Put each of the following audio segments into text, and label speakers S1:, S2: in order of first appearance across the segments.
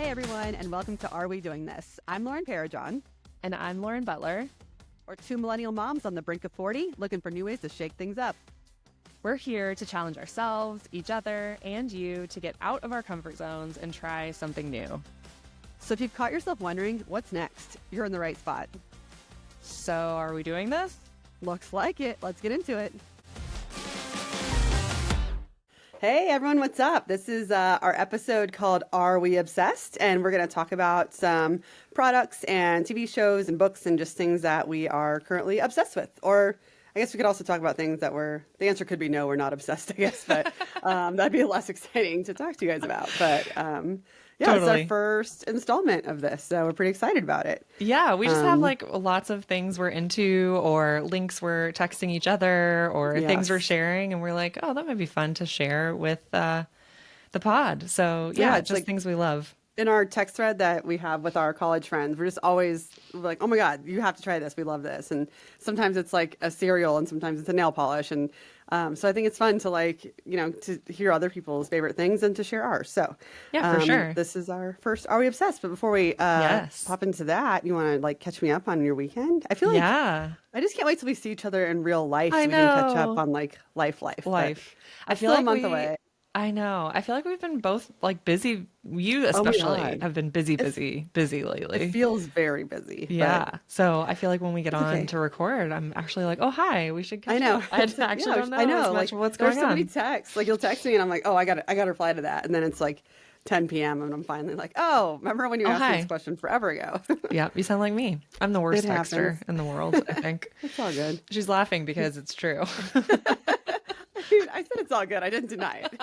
S1: Hey everyone, and welcome to Are We Doing This? I'm Lauren Parajon.
S2: And I'm Lauren Butler.
S1: We're two millennial moms on the brink of 40, looking for new ways to shake things up.
S2: We're here to challenge ourselves, each other, and you to get out of our comfort zones and try something new.
S1: So if you've caught yourself wondering, what's next? You're in the right spot.
S2: So are we doing this?
S1: Looks like it. Let's get into it. Hey everyone, what's up? This is our episode called Are We Obsessed? And we're going to talk about some products and TV shows and books and just things that we are currently obsessed with. Or I guess we could also talk about things that the answer could be no, we're not obsessed, I guess. But that'd be less exciting to talk to you guys about. But yeah,
S2: Totally.
S1: It's our first installment of this. So we're pretty excited about it.
S2: Yeah, we just have like lots of things we're into or links we're texting each other or things we're sharing. And we're like, oh, that might be fun to share with the pod. So yeah, it's just like things we love.
S1: In our text thread that we have with our college friends, we're just always like, oh my God, you have to try this. We love this. And sometimes it's like a cereal and sometimes it's a nail polish. And so I think it's fun to to hear other people's favorite things and to share ours. So
S2: yeah, for sure.
S1: This is our first Are We Obsessed? But before we pop into that, you want to catch me up on your weekend? I feel like I just can't wait till we see each other in real life. So we can catch up on life.
S2: I feel like
S1: a month away.
S2: I know. I feel like we've been both like busy. You especially have been busy lately.
S1: It feels very busy.
S2: Yeah. So I feel like when we get on to record, I'm actually like, oh, hi, we should catch up. I actually don't know as much what's going on.
S1: There's so many texts. Like you'll text me and I'm like, oh, I got to reply to that. And then it's like 10 p.m. and I'm finally like, oh, remember when you asked me this question forever ago?
S2: Yeah, you sound like me. I'm the worst texter in the world, I think.
S1: It's all good.
S2: She's laughing because it's true.
S1: I said it's all good. I didn't deny it.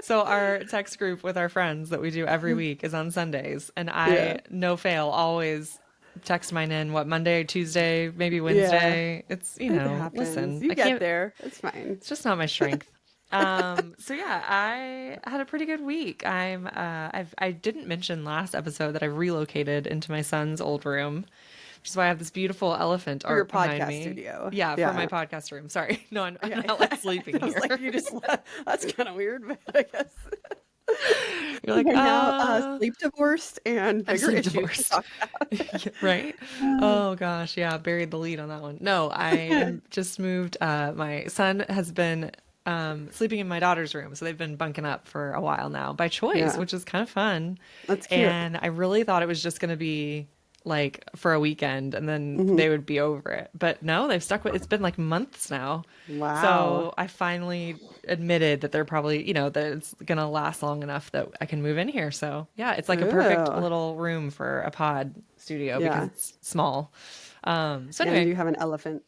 S2: So our text group with our friends that we do every week is on Sundays. And I, no fail, always text mine in, Monday, Tuesday, maybe Wednesday. Yeah. It's, listen.
S1: You get there. It's fine.
S2: It's just not my strength. So yeah, I had a pretty good week. I didn't mention last episode that I relocated into my son's old room, which is why I have this beautiful elephant art behind me.
S1: Studio.
S2: Yeah, for my podcast room. Sorry. No, I'm not like sleeping here.
S1: Like you just that's kind of weird, but I guess.
S2: You're like,
S1: now sleep divorced and bigger issues.
S2: Right? Oh gosh, yeah, buried the lead on that one. No, I just moved. My son has been sleeping in my daughter's room, so they've been bunking up for a while now by choice, which is kind of fun.
S1: That's cute.
S2: And I really thought it was just going to be like for a weekend and then they would be over it, but no, they've stuck with it's been like months now.
S1: Wow.
S2: So I finally admitted that they're probably that it's gonna last long enough that I can move in here. So yeah, it's like a perfect little room for a pod studio because it's small. So anyway,
S1: you have an elephant.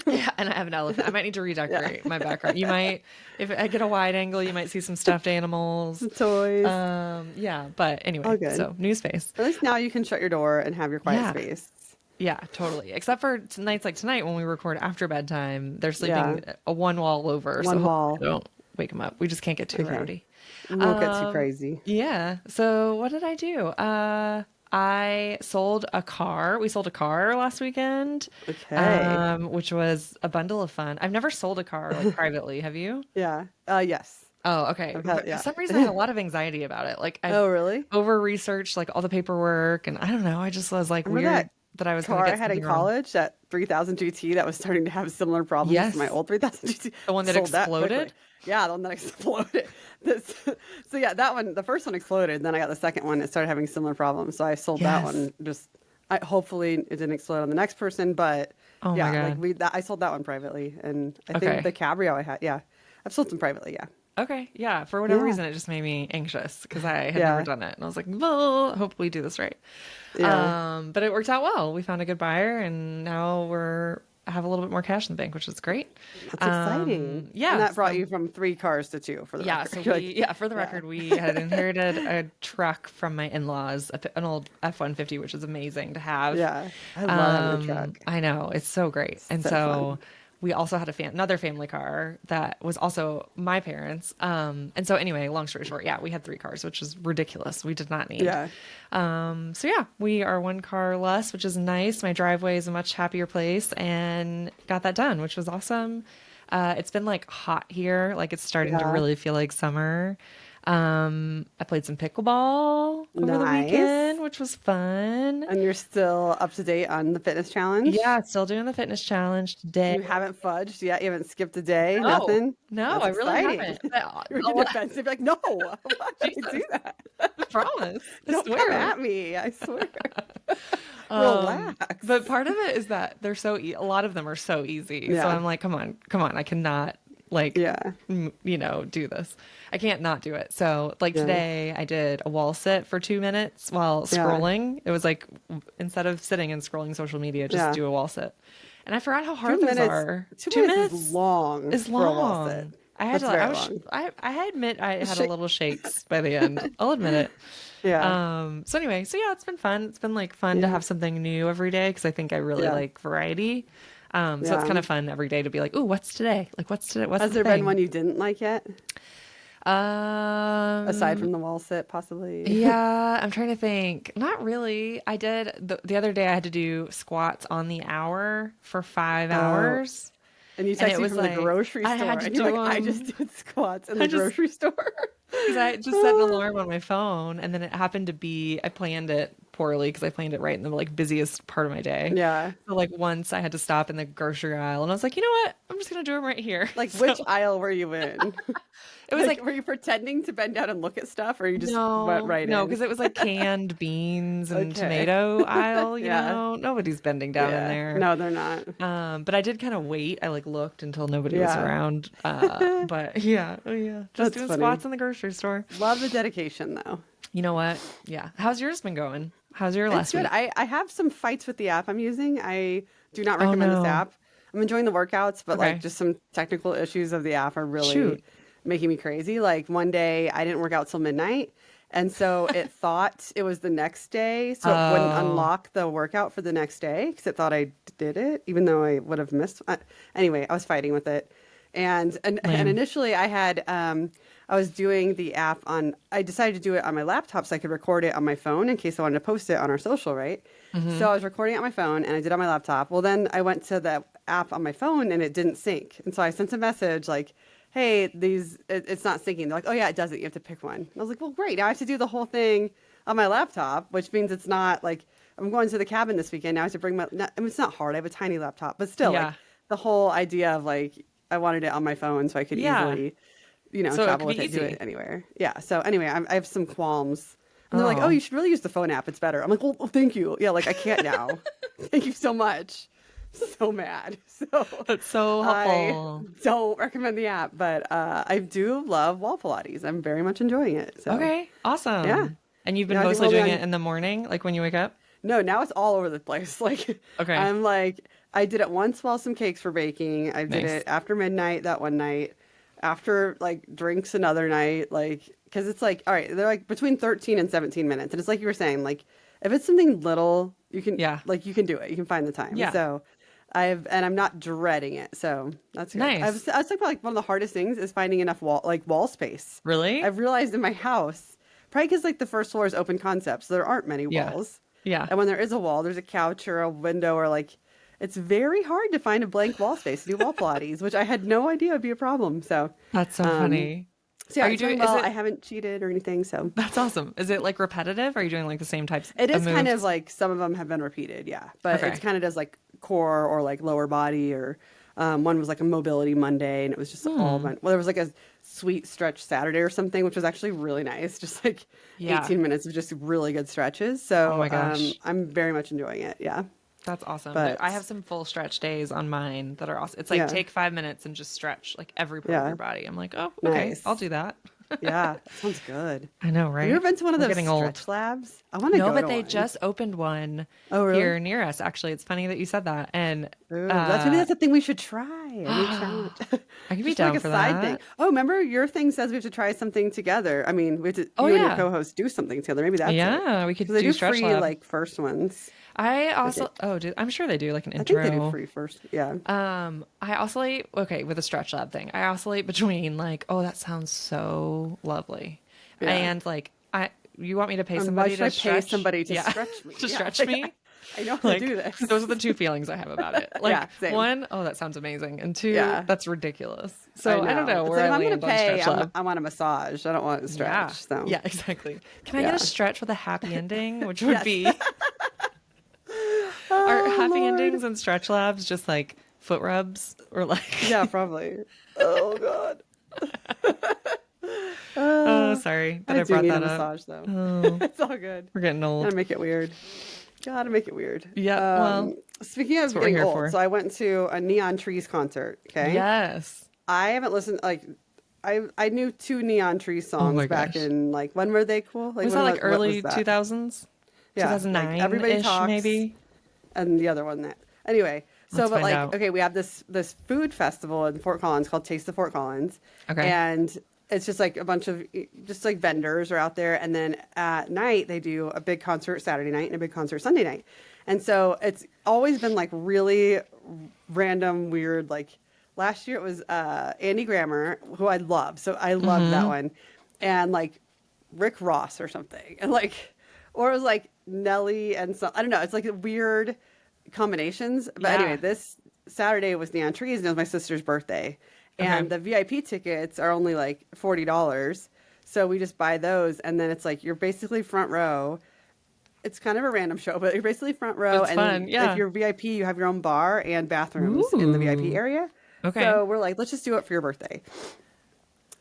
S2: Yeah, and I have an elephant. I might need to redecorate my background. You might, if I get a wide angle, you might see some stuffed animals,
S1: some toys.
S2: Yeah, but anyway, so new space.
S1: At least now you can shut your door and have your quiet space.
S2: Yeah, totally. Except for nights like tonight when we record after bedtime, they're sleeping a one wall over.
S1: One wall.
S2: Don't wake them up. We just can't get too rowdy.
S1: We won't get too crazy.
S2: Yeah. So what did I do? I sold a car. We sold a car last weekend.
S1: Okay.
S2: Which was a bundle of fun. I've never sold a car privately. Have you?
S1: Yeah. Yes.
S2: Oh, okay. For some reason, I had a lot of anxiety about it. Like, I
S1: really?
S2: over-researched like all the paperwork, and I don't know. I just was like weird that I was going to get
S1: I had in college, that 3000 GT that was starting to have similar problems to my old 3000 GT.
S2: The one that exploded?
S1: Yeah, the one that exploded. So yeah, that one, the first one exploded. Then I got the second one that started having similar problems. So I sold that one. Hopefully it didn't explode on the next person, but
S2: my God.
S1: I sold that one privately. And I think the Cabrio I had, I've sold them privately. Yeah.
S2: Okay. Yeah. For whatever reason, it just made me anxious because I had never done it. And I was like, well, hope we do this right. Yeah. But it worked out well. We found a good buyer and now I have a little bit more cash in the bank, which is great.
S1: That's exciting. Yeah. And that brought you from 3 cars to 2 for the record.
S2: So for the record, we had inherited a truck from my in-laws, an old F-150, which is amazing to have.
S1: Yeah. I love having a truck.
S2: I know. It's so great. And so fun. We also had another family car that was also my parents. And so anyway, long story short, we had 3 cars, which is ridiculous. We did not need.
S1: Yeah.
S2: We are 1 car less, which is nice. My driveway is a much happier place and got that done, which was awesome. It's been like hot here. Like it's starting to really feel like summer. I played some pickleball over the
S1: Nice.
S2: weekend, which was fun.
S1: And you're still up to date on the fitness challenge?
S2: Yeah, still doing the fitness challenge today.
S1: You haven't fudged yet? You haven't skipped a day?
S2: No,
S1: Nothing?
S2: no,
S1: That's
S2: I really
S1: exciting.
S2: haven't. But,
S1: You're in defensive. You're like, no, why would I do
S2: Jesus,
S1: that?
S2: I promise. I
S1: Don't come
S2: swear.
S1: at me. I swear.
S2: But
S1: Relax.
S2: part of it is that they're a lot of them are so easy. So
S1: Yeah.
S2: I'm like, come on, I cannot like,
S1: Yeah.
S2: do this. I can't not do it. So like
S1: Yeah.
S2: today I did a wall sit for 2 minutes while
S1: Yeah.
S2: scrolling. It was like, instead of sitting and scrolling social media, just
S1: Yeah.
S2: do a wall sit. And I forgot how
S1: Two
S2: hard those
S1: minutes.
S2: are.
S1: Two
S2: Two
S1: minutes is
S2: minutes
S1: long
S2: is
S1: for a wall sit.
S2: long. I had
S1: That's
S2: to, I
S1: very
S2: was,
S1: long.
S2: I admit I had a
S1: Shake.
S2: little shakes by the end. I'll admit it.
S1: Yeah.
S2: So anyway, so yeah, it's been fun. It's been like fun to
S1: Yeah.
S2: have something new every day because I think I really
S1: Yeah.
S2: like variety. So it's
S1: Yeah.
S2: kind of fun every day to be like, ooh, what's today? Like, what's today? What's
S1: Has
S2: the
S1: there been
S2: thing?
S1: one you didn't like yet? Aside
S2: Um,
S1: from the wall sit, possibly.
S2: yeah, I'm trying to think. Not really. I did the other day I had to do squats on the hour for five
S1: Oh,
S2: hours.
S1: and you
S2: And it
S1: text me
S2: was
S1: from the
S2: like,
S1: grocery
S2: I
S1: store,
S2: had to
S1: and you're
S2: do
S1: like, I just
S2: them.
S1: did squats in
S2: I
S1: the
S2: just,
S1: grocery store.
S2: because I just set an alarm on my phone and then it happened to be, I planned it poorly because I planned it right in the like busiest part of my day.
S1: Yeah.
S2: So like once I had to stop in the grocery aisle and I was like, you know what? I'm just gonna do them right here.
S1: Like,
S2: So
S1: which aisle were you in?
S2: it was
S1: Like,
S2: like,
S1: were you pretending to bend down and look at stuff, or you just went
S2: no,
S1: right
S2: no,
S1: in?
S2: because it was like canned beans and
S1: Okay.
S2: tomato aisle,
S1: Yeah.
S2: Nobody's bending down in
S1: Yeah.
S2: there.
S1: No, they're not.
S2: But I did kind of wait. I like looked until nobody was
S1: Yeah.
S2: around. But yeah, oh yeah, just
S1: That's
S2: doing
S1: funny.
S2: squats in the grocery store.
S1: Love the dedication, though.
S2: You know what? Yeah. How's yours been going? How's your
S1: It's
S2: last
S1: good.
S2: week?
S1: I have some fights with the app I'm using. I do not
S2: Oh
S1: recommend this
S2: no.
S1: app. I'm enjoying the workouts, but like
S2: Okay.
S1: just some technical issues of the app are really
S2: Shoot.
S1: making me crazy. Like one day I didn't work out till midnight, and so it thought it was the next day, so it wouldn't
S2: Oh,
S1: unlock the workout for the next day because it thought I did it, even though I would have missed. Anyway, I was fighting with it, and
S2: lame.
S1: initially I had I was doing the app on. I decided to do it on my laptop so I could record it on my phone in case I wanted to post it on our social, right?
S2: Mm-hmm.
S1: So I was recording it on my phone and I did it on my laptop. Well, then I went to the app on my phone and it didn't sync, and so I sent a message like, "Hey, it's not syncing." They're like, "Oh yeah, it doesn't. You have to pick one." And I was like, "Well, great. Now I have to do the whole thing on my laptop, which means it's not like I'm going to the cabin this weekend. Now I have to bring my. I mean, it's not hard. I have a tiny laptop, but still, like
S2: Yeah.
S1: the whole idea of like I wanted it on my phone so I could
S2: Yeah.
S1: easily,
S2: So it
S1: travel
S2: could be
S1: with it, do it
S2: easy.
S1: anywhere. Yeah. So anyway, I have some qualms. And they're like, "Oh,
S2: Oh,
S1: you should really use the phone app. It's better." I'm like, "Well, thank you. Yeah, like I can't now. Thank you so much." So mad. So
S2: that's so
S1: I
S2: helpful.
S1: don't recommend the app, but I do love wall Pilates. I'm very much enjoying it. So
S2: Okay.
S1: yeah,
S2: Awesome. And you've been
S1: yeah. I think
S2: mostly
S1: we're only
S2: doing it
S1: on.
S2: in the morning, like when you wake up?
S1: No, now it's all over the place. Like
S2: Okay.
S1: I'm like I did it once while some cakes were baking. I did
S2: Nice.
S1: it after midnight that one night. After like drinks another night, like because it's like all right, they're like between 13 and 17 minutes, and it's like you were saying, like if it's something little, you can
S2: Yeah.
S1: like you can do it. You can find the time.
S2: Yeah.
S1: So I'm not dreading it, so that's good.
S2: Nice.
S1: I was like probably like one of the hardest things is finding enough wall space.
S2: Really?
S1: I've realized in my house, probably because like the first floor is open concept, so there aren't many
S2: Yeah.
S1: walls.
S2: Yeah.
S1: And when there is a wall, there's a couch or a window or like it's very hard to find a blank wall space to do wall Pilates, which I had no idea would be a problem.
S2: That's so
S1: Um,
S2: funny.
S1: so
S2: Are
S1: yeah,
S2: you
S1: it's going
S2: doing, is
S1: well. I
S2: it,
S1: haven't cheated or anything, so
S2: that's awesome. Is it like repetitive? Are you doing like the same types
S1: it
S2: of
S1: is kind of
S2: moves?
S1: like some of them have been repeated, yeah. But it's
S2: Okay.
S1: kind of does like core or like lower body or one was like a mobility Monday and it was just all
S2: Hmm.
S1: well, there was like a sweet stretch Saturday or something, which was actually really nice. Just like
S2: Yeah.
S1: 18 minutes of just really good stretches.
S2: Oh
S1: So
S2: my gosh.
S1: I'm very much enjoying it, yeah.
S2: That's awesome.
S1: But
S2: I have some full stretch days on mine that are awesome. It's like
S1: yeah,
S2: take 5 minutes and just stretch like every part of
S1: yeah,
S2: your body. I'm like, oh, okay, I'll
S1: nice.
S2: do that.
S1: Yeah, that sounds good.
S2: I know,
S1: Have you ever
S2: right?
S1: been to one of
S2: We're
S1: those
S2: getting old.
S1: stretch labs? I want to
S2: No,
S1: go
S2: but
S1: to
S2: they
S1: one.
S2: just opened one
S1: Oh, really?
S2: here near us, actually. It's funny that you said that. And
S1: Ooh, maybe
S2: uh
S1: that's a thing we should try. A new challenge.
S2: I could be
S1: Just for like
S2: down
S1: a
S2: for
S1: side thing.
S2: that.
S1: Oh, remember your thing says we have to try something together. I mean, we have to,
S2: Oh
S1: you and your
S2: yeah.
S1: co-host do something together. Maybe that's it.
S2: Yeah, we
S1: Because
S2: could
S1: they
S2: do
S1: do
S2: Stretch
S1: free
S2: Lab.
S1: like first ones.
S2: I
S1: I
S2: also,
S1: think.
S2: I'm sure they do like an
S1: I think they do
S2: intro.
S1: free first. Yeah.
S2: I oscillate, okay, with a Stretch Lab thing. I oscillate between like, oh, that sounds so lovely.
S1: Yeah.
S2: And like, you want me to pay
S1: Why
S2: somebody
S1: should I
S2: to
S1: pay
S2: stretch?
S1: somebody to
S2: Yeah,
S1: stretch me?
S2: to
S1: Yeah.
S2: stretch
S1: Like,
S2: me?
S1: I know how to do this.
S2: Those are the two feelings I have about it. Like,
S1: Yeah, same.
S2: one, oh, that sounds amazing. And two,
S1: Yeah.
S2: that's ridiculous. So I don't know
S1: It's
S2: where
S1: like, if
S2: I
S1: I'm going
S2: land
S1: to
S2: on
S1: pay,
S2: Stretch Lab.
S1: I want a massage. I don't want a stretch.
S2: Yeah.
S1: So
S2: Yeah, exactly. Can I get
S1: Yeah.
S2: a stretch with a happy ending? Which would
S1: Yes.
S2: be are happy
S1: Lord.
S2: endings and stretch labs just like foot rubs or like
S1: Yeah, probably. Oh God.
S2: oh sorry that
S1: I
S2: I
S1: do
S2: brought
S1: need a
S2: that up.
S1: massage though.
S2: Oh,
S1: It's all good.
S2: we're getting old.
S1: Gotta make it weird. Gotta make it weird.
S2: Yeah, well,
S1: Speaking of
S2: what we're
S1: getting
S2: here
S1: old,
S2: for.
S1: so I went to a Neon Trees concert. Okay.
S2: Yes.
S1: I haven't listened I knew two Neon Trees
S2: Oh
S1: songs
S2: my
S1: back
S2: gosh.
S1: in like when were they cool? Like
S2: Was
S1: when
S2: that like
S1: what was
S2: early
S1: that?
S2: 2000s?
S1: Yeah, like
S2: 2009
S1: Everybody
S2: ish
S1: Talks,
S2: maybe.
S1: and the other one that anyway. So
S2: Let's
S1: but
S2: find
S1: like
S2: out.
S1: okay, we have this food festival in Fort Collins called Taste of Fort Collins.
S2: Okay.
S1: And it's just like a bunch of just like vendors are out there, and then at night they do a big concert Saturday night and a big concert Sunday night. And so it's always been like really random, weird. Like last year it was Andy Grammer, who I love, so I loved that one, and like Rick Ross or something, and like or it was like Nelly and some I don't know. It's like weird combinations. But
S2: Yeah.
S1: anyway, this Saturday was Neon Trees, and it was my sister's birthday. And the VIP tickets are only like $40. So we just buy those. And then it's like, you're basically front row. It's kind of a random show, but you're basically front row.
S2: It's
S1: And
S2: fun, yeah.
S1: if you're VIP, you have your own bar and bathrooms in the VIP
S2: Ooh.
S1: area.
S2: Okay.
S1: So we're like, let's just do it for your birthday.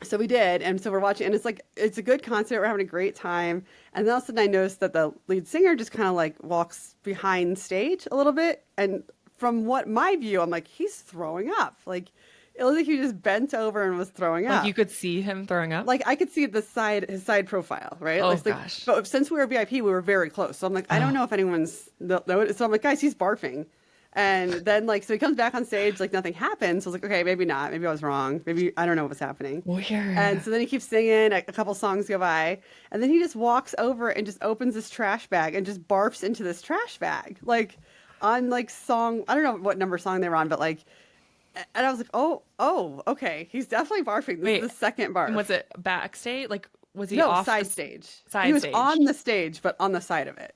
S1: So we did. And so we're watching, and it's like, it's a good concert. We're having a great time. And then all of a sudden I noticed that the lead singer just kind of like walks behind stage a little bit. And from what my view, I'm like, he's throwing up. Like, it looked like he just bent over and was throwing up.
S2: Like you could see him throwing up?
S1: Like I could see his side profile, right?
S2: Oh,
S1: Like,
S2: gosh.
S1: But since we were VIP, we were very close. So I'm like, I don't know if anyone's noticed. So I'm like, guys, he's barfing. And then like, so he comes back on stage, like nothing happens. So I was like, okay, maybe not. Maybe I was wrong. Maybe I don't know what's happening.
S2: Weird.
S1: And so then he keeps singing. A couple songs go by, and then he just walks over and just opens this trash bag and just barfs into this trash bag, like on like song. I don't know what number song they were on, but like. And I was like, oh, okay. He's definitely barfing. This is the second barf.
S2: And was it backstage? Like, was he
S1: No,
S2: off
S1: side
S2: the
S1: stage.
S2: Side
S1: he was
S2: stage.
S1: on the stage, but on the side of it.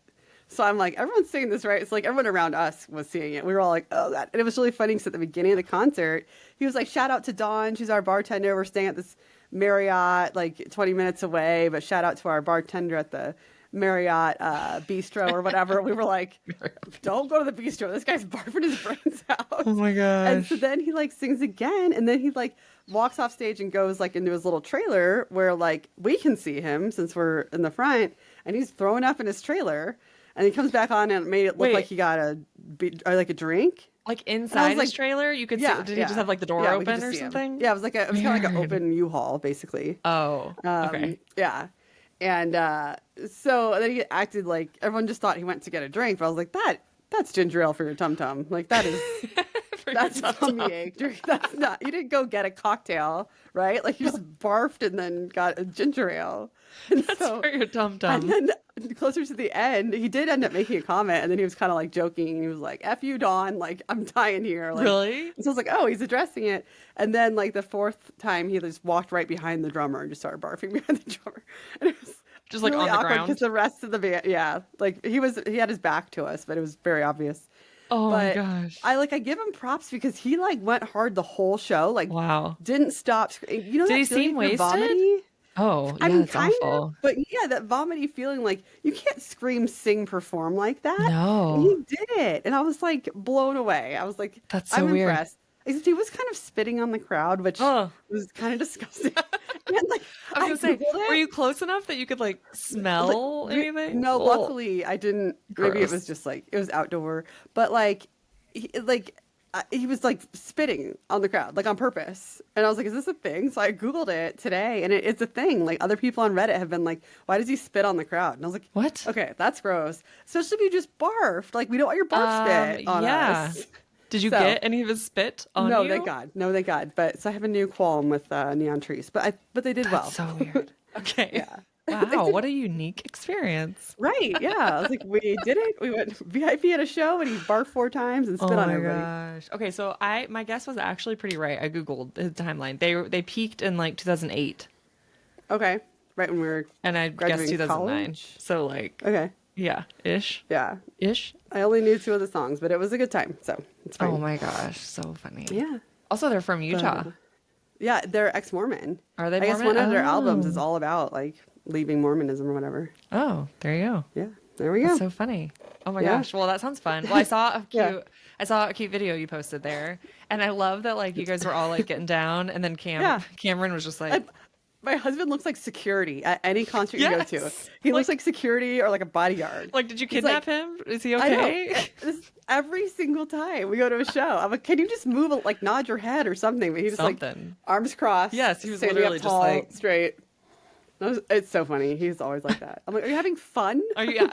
S1: So I'm like, everyone's seeing this, right? It's like everyone around us was seeing it. We were all like, oh, God. And it was really funny because at the beginning of the concert, he was like, shout out to Dawn. She's our bartender. We're staying at this Marriott, like 20 minutes away. But shout out to our bartender at the Marriott bistro or whatever. We were like, don't go to the bistro. This guy's barfing his brains out.
S2: Oh my gosh.
S1: And so then he like sings again, and then he like walks off stage and goes like into his little trailer where like we can see him since we're in the front, and he's throwing up in his trailer, and he comes back on and it made it look like he got a drink.
S2: Like inside
S1: like,
S2: his trailer, you could see. Did he just have like the door
S1: Yeah, we could
S2: open
S1: just
S2: or
S1: see him.
S2: something?
S1: Yeah, it was kind of like an
S2: Weird.
S1: open U-Haul basically.
S2: Oh, okay.
S1: Yeah. And so then he acted like everyone just thought he went to get a drink, but I was like, that's ginger ale for your tum tum. Like that is that's a tummy ache drink. That's not. You didn't go get a cocktail, right? Like you just barfed and then got a ginger ale. And
S2: That's
S1: so,
S2: for your tum tum.
S1: and then closer to the end, he did end up making a comment, and then he was kind of like joking. He was like, "F you, Dawn. Like I'm dying here." Like,
S2: Really?
S1: And so I was like, "Oh, he's addressing it." And then like the fourth time, he just walked right behind the drummer and just started barfing behind the drummer. And it was
S2: Just like
S1: really
S2: on the
S1: awkward
S2: ground?
S1: because the rest of the band, yeah, like he had his back to us, but it was very obvious.
S2: Oh my
S1: But
S2: gosh.
S1: I give him props because he like went hard the whole show, like
S2: Wow.
S1: didn't stop. You know,
S2: Did
S1: that
S2: he
S1: feeling
S2: seem
S1: if you're
S2: wasted?
S1: vomity?
S2: Oh,
S1: I
S2: yeah,
S1: mean,
S2: that's
S1: kind
S2: awful.
S1: of, but yeah, that vomity feeling, like you can't scream, sing, perform like that.
S2: No.
S1: And he did it, and I was like blown away. I was like,
S2: That's so
S1: I'm
S2: weird.
S1: impressed. Except he was kind of spitting on the crowd, which
S2: Oh.
S1: was kind of disgusting. And like,
S2: I was gonna say,
S1: Googled it.
S2: were you close enough that you could like smell anything?
S1: No,
S2: Oh.
S1: luckily I didn't. Maybe it
S2: Gross.
S1: was just like it was outdoor, but like, he was like spitting on the crowd, like on purpose. And I was like, "Is this a thing?" So I googled it today, and it's a thing. Like other people on Reddit have been like, "Why does he spit on the crowd?" And I was like,
S2: What?
S1: Okay, that's gross. Especially if you just barfed. Like we don't want your barf spit on us."
S2: Did you
S1: So-
S2: get any of his spit on
S1: No,
S2: you?
S1: thank God. No, thank God. But so I have a new qualm with Neon Trees, but they did well.
S2: That's so weird. Okay.
S1: Yeah.
S2: Wow, what a unique experience.
S1: Right, yeah. I was like, we did it. We went VIP at a show, and he barfed 4 times and spit
S2: Oh
S1: on
S2: my
S1: everybody.
S2: gosh. Okay, so my guess was actually pretty right. I googled his timeline. They peaked in like 2008,
S1: Okay, right when we were
S2: and I guessed
S1: graduating
S2: 2009.
S1: college?
S2: So like
S1: Okay.
S2: Yeah. Ish.
S1: Yeah.
S2: Ish.
S1: I only knew two of the songs, but it was a good time, so it's
S2: Oh
S1: fine.
S2: my gosh. So funny.
S1: Yeah.
S2: Also, they're from
S1: But
S2: Utah.
S1: yeah, they're ex-Mormon.
S2: Are they
S1: I guess
S2: Mormon?
S1: one of their albums is
S2: Oh.
S1: all about like leaving Mormonism or whatever.
S2: Oh, there you go.
S1: Yeah. There we
S2: That's
S1: go.
S2: so funny. Oh my
S1: Yeah.
S2: gosh. Well, that sounds fun. Well,
S1: Yeah.
S2: I saw a cute video you posted there, and I love that like you guys were all like getting down, and then
S1: Yeah.
S2: Cameron was just like,
S1: I, my husband looks like security at any concert you go to.
S2: yes,
S1: He looks like security or like a bodyguard.
S2: like, did you
S1: He's
S2: kidnap
S1: like,
S2: him? Is he
S1: I know.
S2: okay?
S1: Every single time we go to a show, I'm like, can you just move, like nod your head or something? But he just like
S2: Something.
S1: arms crossed.
S2: Yes, he was
S1: standing
S2: literally
S1: up
S2: just
S1: tall,
S2: like,
S1: straight. It's so funny. He's always like that. I'm like, are you having fun?
S2: are you?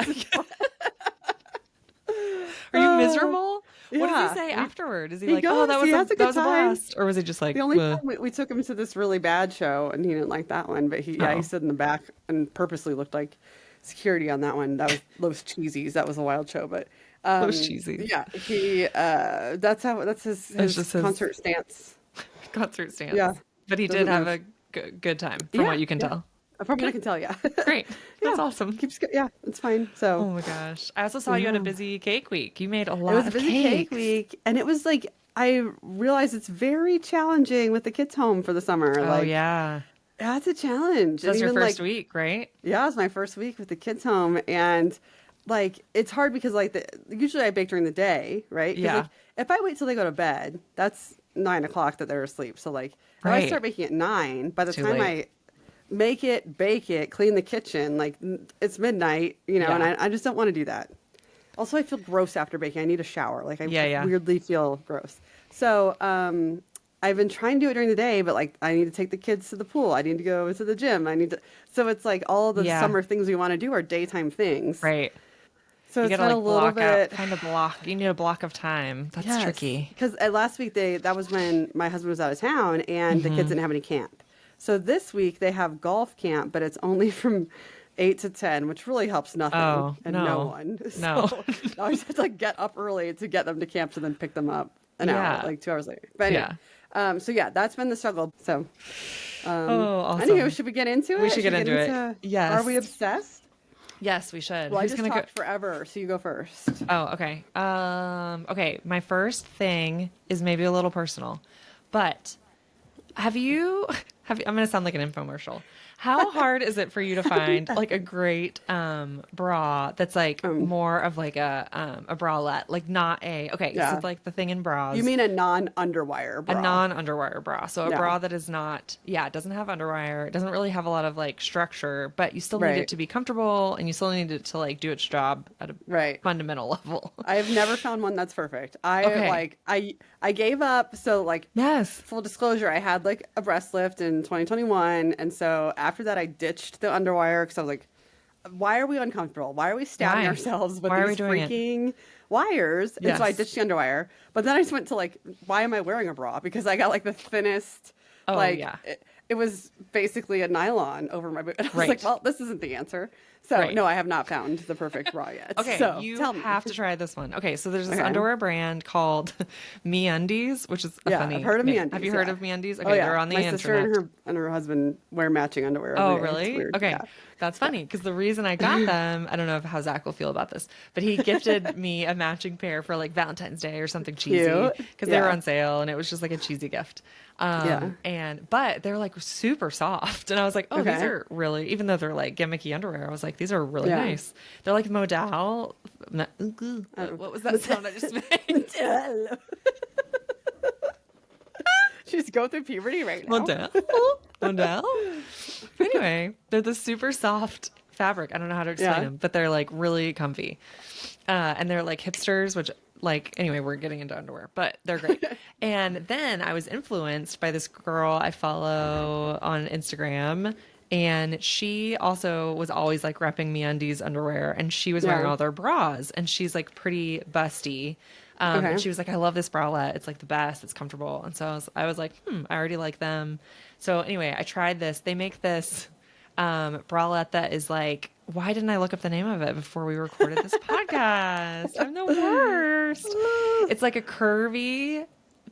S2: Are you miserable? What does
S1: Yeah.
S2: he say afterward? Is he
S1: He
S2: like, oh,
S1: goes, he has a
S2: that
S1: good
S2: was a
S1: time.
S2: blast, or was he just like,
S1: The only
S2: "Ugh."
S1: time we took him to this really bad show, and he didn't like that one. But he
S2: Oh.
S1: stood in the back and purposely looked like security on that one. That was Los Cheesies. That was a wild show, but
S2: Those cheesy
S1: yeah, he that's his
S2: just his
S1: concert stance.
S2: concert stance?
S1: Yeah,
S2: But he
S1: doesn't
S2: did have
S1: move.
S2: a good time, from what you can tell.
S1: From what I can tell, yeah.
S2: Great, that's
S1: Yeah.
S2: awesome.
S1: Yeah, it's fine. So
S2: Oh my gosh. I also saw you had a busy cake week. You made a
S1: it
S2: lot
S1: was a
S2: of
S1: busy cake
S2: cakes.
S1: week, and it was like I realized it's very challenging with the kids home for the summer.
S2: Oh
S1: Like,
S2: yeah.
S1: that's a challenge.
S2: That's
S1: And
S2: your
S1: even,
S2: first
S1: like,
S2: week, right?
S1: yeah, it was my first week with the kids home, and like it's hard because like usually I bake during the day, right? 'Cause,
S2: Yeah.
S1: like, if I wait till they go to bed, that's 9 o'clock that they're asleep. So like if I
S2: Right.
S1: start baking at 9, by the
S2: Too
S1: time
S2: late.
S1: I make it, bake it, clean the kitchen, like it's midnight, and
S2: Yeah.
S1: I just don't want to do that. Also, I feel gross after baking. I need a shower. Like I
S2: Yeah.
S1: weirdly feel gross. So I've been trying to do it during the day, but like I need to take the kids to the pool. I need to go to the gym. I need to. So it's like all the
S2: Yeah.
S1: summer things we want to do are daytime things.
S2: Right.
S1: So
S2: You
S1: it's
S2: gotta
S1: been a
S2: like
S1: little
S2: block out,
S1: bit.
S2: find a block. You need a block of time. That's tricky.
S1: Because last week that was when my husband was out of town and the
S2: Mm-hmm.
S1: kids didn't have any camp. So this week they have golf camp, but it's only from 8 to 10, which really helps nothing
S2: Oh,
S1: and
S2: no.
S1: no one.
S2: No.
S1: So I just have to like get up early to get them to camp, to then pick them up an
S2: Yeah.
S1: hour, like 2 hours later. But anyway, so yeah, that's been the struggle. So
S2: Oh, awesome.
S1: anyway, should we get into it?
S2: We should get into it. Yes.
S1: Are we obsessed?
S2: Yes, we should.
S1: Well, I
S2: Who's
S1: just
S2: gonna
S1: talked forever, so you go first.
S2: Oh, okay. Okay. My first thing is maybe a little personal, but have you, I'm going to sound like an infomercial. How hard is it for you to find like a great bra that's like more of like a bralette, like not okay, so
S1: Yeah.
S2: it's like the thing in bras.
S1: You mean a non-underwire bra?
S2: A non-underwire bra. So a
S1: Yeah.
S2: bra that is not, it doesn't have underwire. It doesn't really have a lot of like structure, but you still need
S1: Right.
S2: it to be comfortable and you still need it to like do its job at a
S1: Right.
S2: fundamental level.
S1: I've never found one that's perfect.
S2: Okay.
S1: I gave up. So like
S2: Yes.
S1: full disclosure, I had like a breast lift in 2021, and so after that I ditched the underwire because I was like, why are we uncomfortable? Why are we stabbing
S2: Why?
S1: ourselves with
S2: Why are we
S1: these
S2: doing it?
S1: freaking wires? And so I
S2: Yes.
S1: ditched the underwire. But then I just went to like, why am I wearing a bra? Because I got like the thinnest.
S2: Oh,
S1: like
S2: yeah.
S1: it was basically a nylon over my boot. And I was
S2: Right.
S1: like, well, this isn't the answer. So
S2: Right.
S1: no, I have not found the perfect bra yet.
S2: Okay,
S1: so
S2: you
S1: tell me.
S2: have to try this one. Okay, so there's this
S1: Okay.
S2: underwear brand called MeUndies, which is a
S1: Yeah,
S2: funny
S1: I've heard of
S2: name.
S1: MeUndies,
S2: Have you heard
S1: yeah.
S2: of MeUndies? Okay,
S1: Oh, yeah.
S2: they're on the
S1: My
S2: internet.
S1: sister and her husband wear matching underwear.
S2: Oh,
S1: every day. It's
S2: really?
S1: weird.
S2: Okay.
S1: Yeah.
S2: That's funny because the reason I got them, I don't know how Zach will feel about this, but he gifted me a matching pair for like Valentine's Day or something cheesy
S1: Cute.
S2: because they were
S1: Yeah.
S2: on sale and it was just like a cheesy gift.
S1: Yeah.
S2: But they're like super soft. And I was like, oh, these
S1: Okay.
S2: are really, even though they're like gimmicky underwear, I was like, these are really
S1: Yeah.
S2: nice. They're like modal. What was that sound I just made?
S1: She's going through puberty right now.
S2: Modal? Modal? Anyway, they're the super soft fabric. I don't know how to explain
S1: Yeah.
S2: them, but they're like really comfy. And they're like hipsters, which like, anyway, we're getting into underwear, but they're great. And then I was influenced by this girl I follow on Instagram. And she also was always like repping MeUndies underwear, and she was wearing
S1: Yeah.
S2: all their bras, and she's like pretty busty.
S1: Okay.
S2: And she was like, I love this bralette. It's like the best. It's comfortable. And so I was like, I already like them. So anyway, I tried this. They make this bralette that is like, why didn't I look up the name of it before we recorded this podcast? I'm the worst. It's like a curvy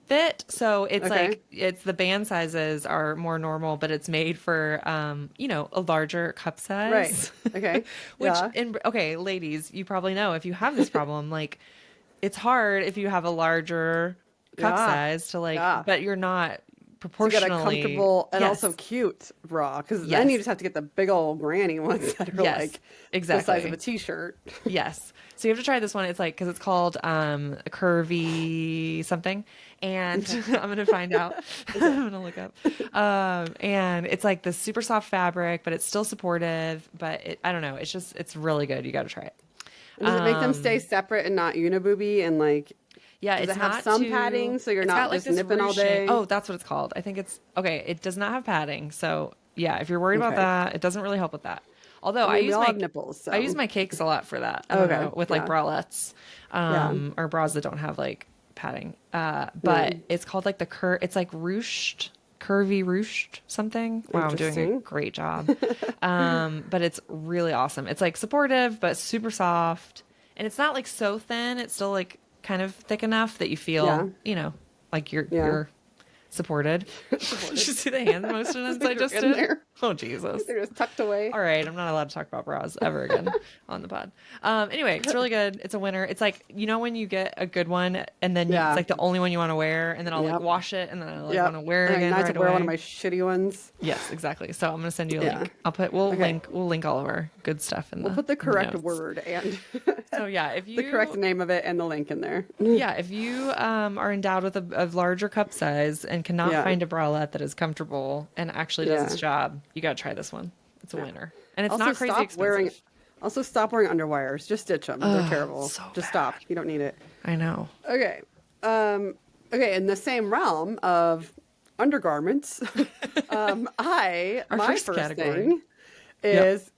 S2: fit. So it's
S1: Okay.
S2: like it's the band sizes are more normal, but it's made for a larger cup
S1: Right.
S2: size.
S1: Okay.
S2: Which
S1: Yeah.
S2: okay, ladies, you probably know if you have this problem, like it's hard if you have a larger cup
S1: Yeah.
S2: size to like,
S1: Yeah.
S2: but you're not
S1: To get a
S2: proportionally.
S1: comfortable and also
S2: Yes.
S1: cute bra, because then you
S2: Yes.
S1: just have to get the big old granny ones that are
S2: Yes.
S1: like the size of a
S2: Exactly.
S1: t-shirt.
S2: Yes. So you have to try this one. It's like because it's called curvy something, and
S1: Okay.
S2: I'm gonna find out.
S1: Okay.
S2: I'm gonna look up. And it's like this super soft fabric, but it's still supportive. But I don't know. It's really good. You got to try it.
S1: And does it make them stay separate and not unibooby? And like,
S2: Yeah,
S1: does
S2: it's
S1: it have
S2: not
S1: some
S2: too.
S1: padding so you're
S2: It's
S1: not
S2: got like
S1: just
S2: this
S1: nipping all
S2: ruching.
S1: day?
S2: Oh, that's what it's called. I think it's okay. It does not have padding, so yeah. If you're worried about
S1: Okay.
S2: that, it doesn't really help with that. Although
S1: I mean, we all have nipples,
S2: I use
S1: so.
S2: my cakes a lot for that. I don't
S1: Okay.
S2: know with like
S1: Yeah.
S2: bralettes,
S1: Yeah.
S2: or bras that don't have like padding.
S1: Yeah.
S2: But it's called like the It's like ruched, curvy ruched something. Wow, I'm doing a
S1: Interesting.
S2: great job. But it's really awesome. It's like supportive but super soft, and it's not like so thin. It's still like kind of thick enough that you
S1: Yeah.
S2: feel, like
S1: Yeah.
S2: you're supported. Did you see the hand motions I
S1: They're
S2: just
S1: in
S2: did?
S1: there.
S2: Oh Jesus.
S1: They're just tucked away.
S2: All right, I'm not allowed to talk about bras ever again on the pod. Anyway, it's really good. It's a winner. It's like when you get a good one and then it's
S1: Yeah.
S2: like the only one you want to wear, and then I'll like
S1: Yep.
S2: wash it, and then I like
S1: Yep.
S2: want to wear it
S1: And
S2: again
S1: I have
S2: right
S1: to wear one of
S2: away.
S1: my shitty ones.
S2: Yes, exactly. So I'm gonna send you a
S1: Yeah.
S2: link.
S1: Okay.
S2: We'll link all of our good stuff in
S1: We'll
S2: the
S1: put the
S2: in
S1: correct
S2: notes.
S1: word and
S2: So yeah, if
S1: the correct
S2: you
S1: name of it and the link in there.
S2: yeah, if you are endowed with a larger cup size and cannot
S1: Yeah.
S2: find a bralette that is comfortable and actually does
S1: Yeah.
S2: its job, you gotta try this one. It's a winner, and it's
S1: Also,
S2: not crazy
S1: stop
S2: expensive.
S1: wearing. Also, stop wearing underwires. Just ditch them. They're terrible.
S2: so
S1: Just stop. You don't need it.
S2: I know.
S1: Okay. Okay. In the same realm of undergarments,
S2: Our
S1: my
S2: first
S1: first
S2: category.
S1: thing is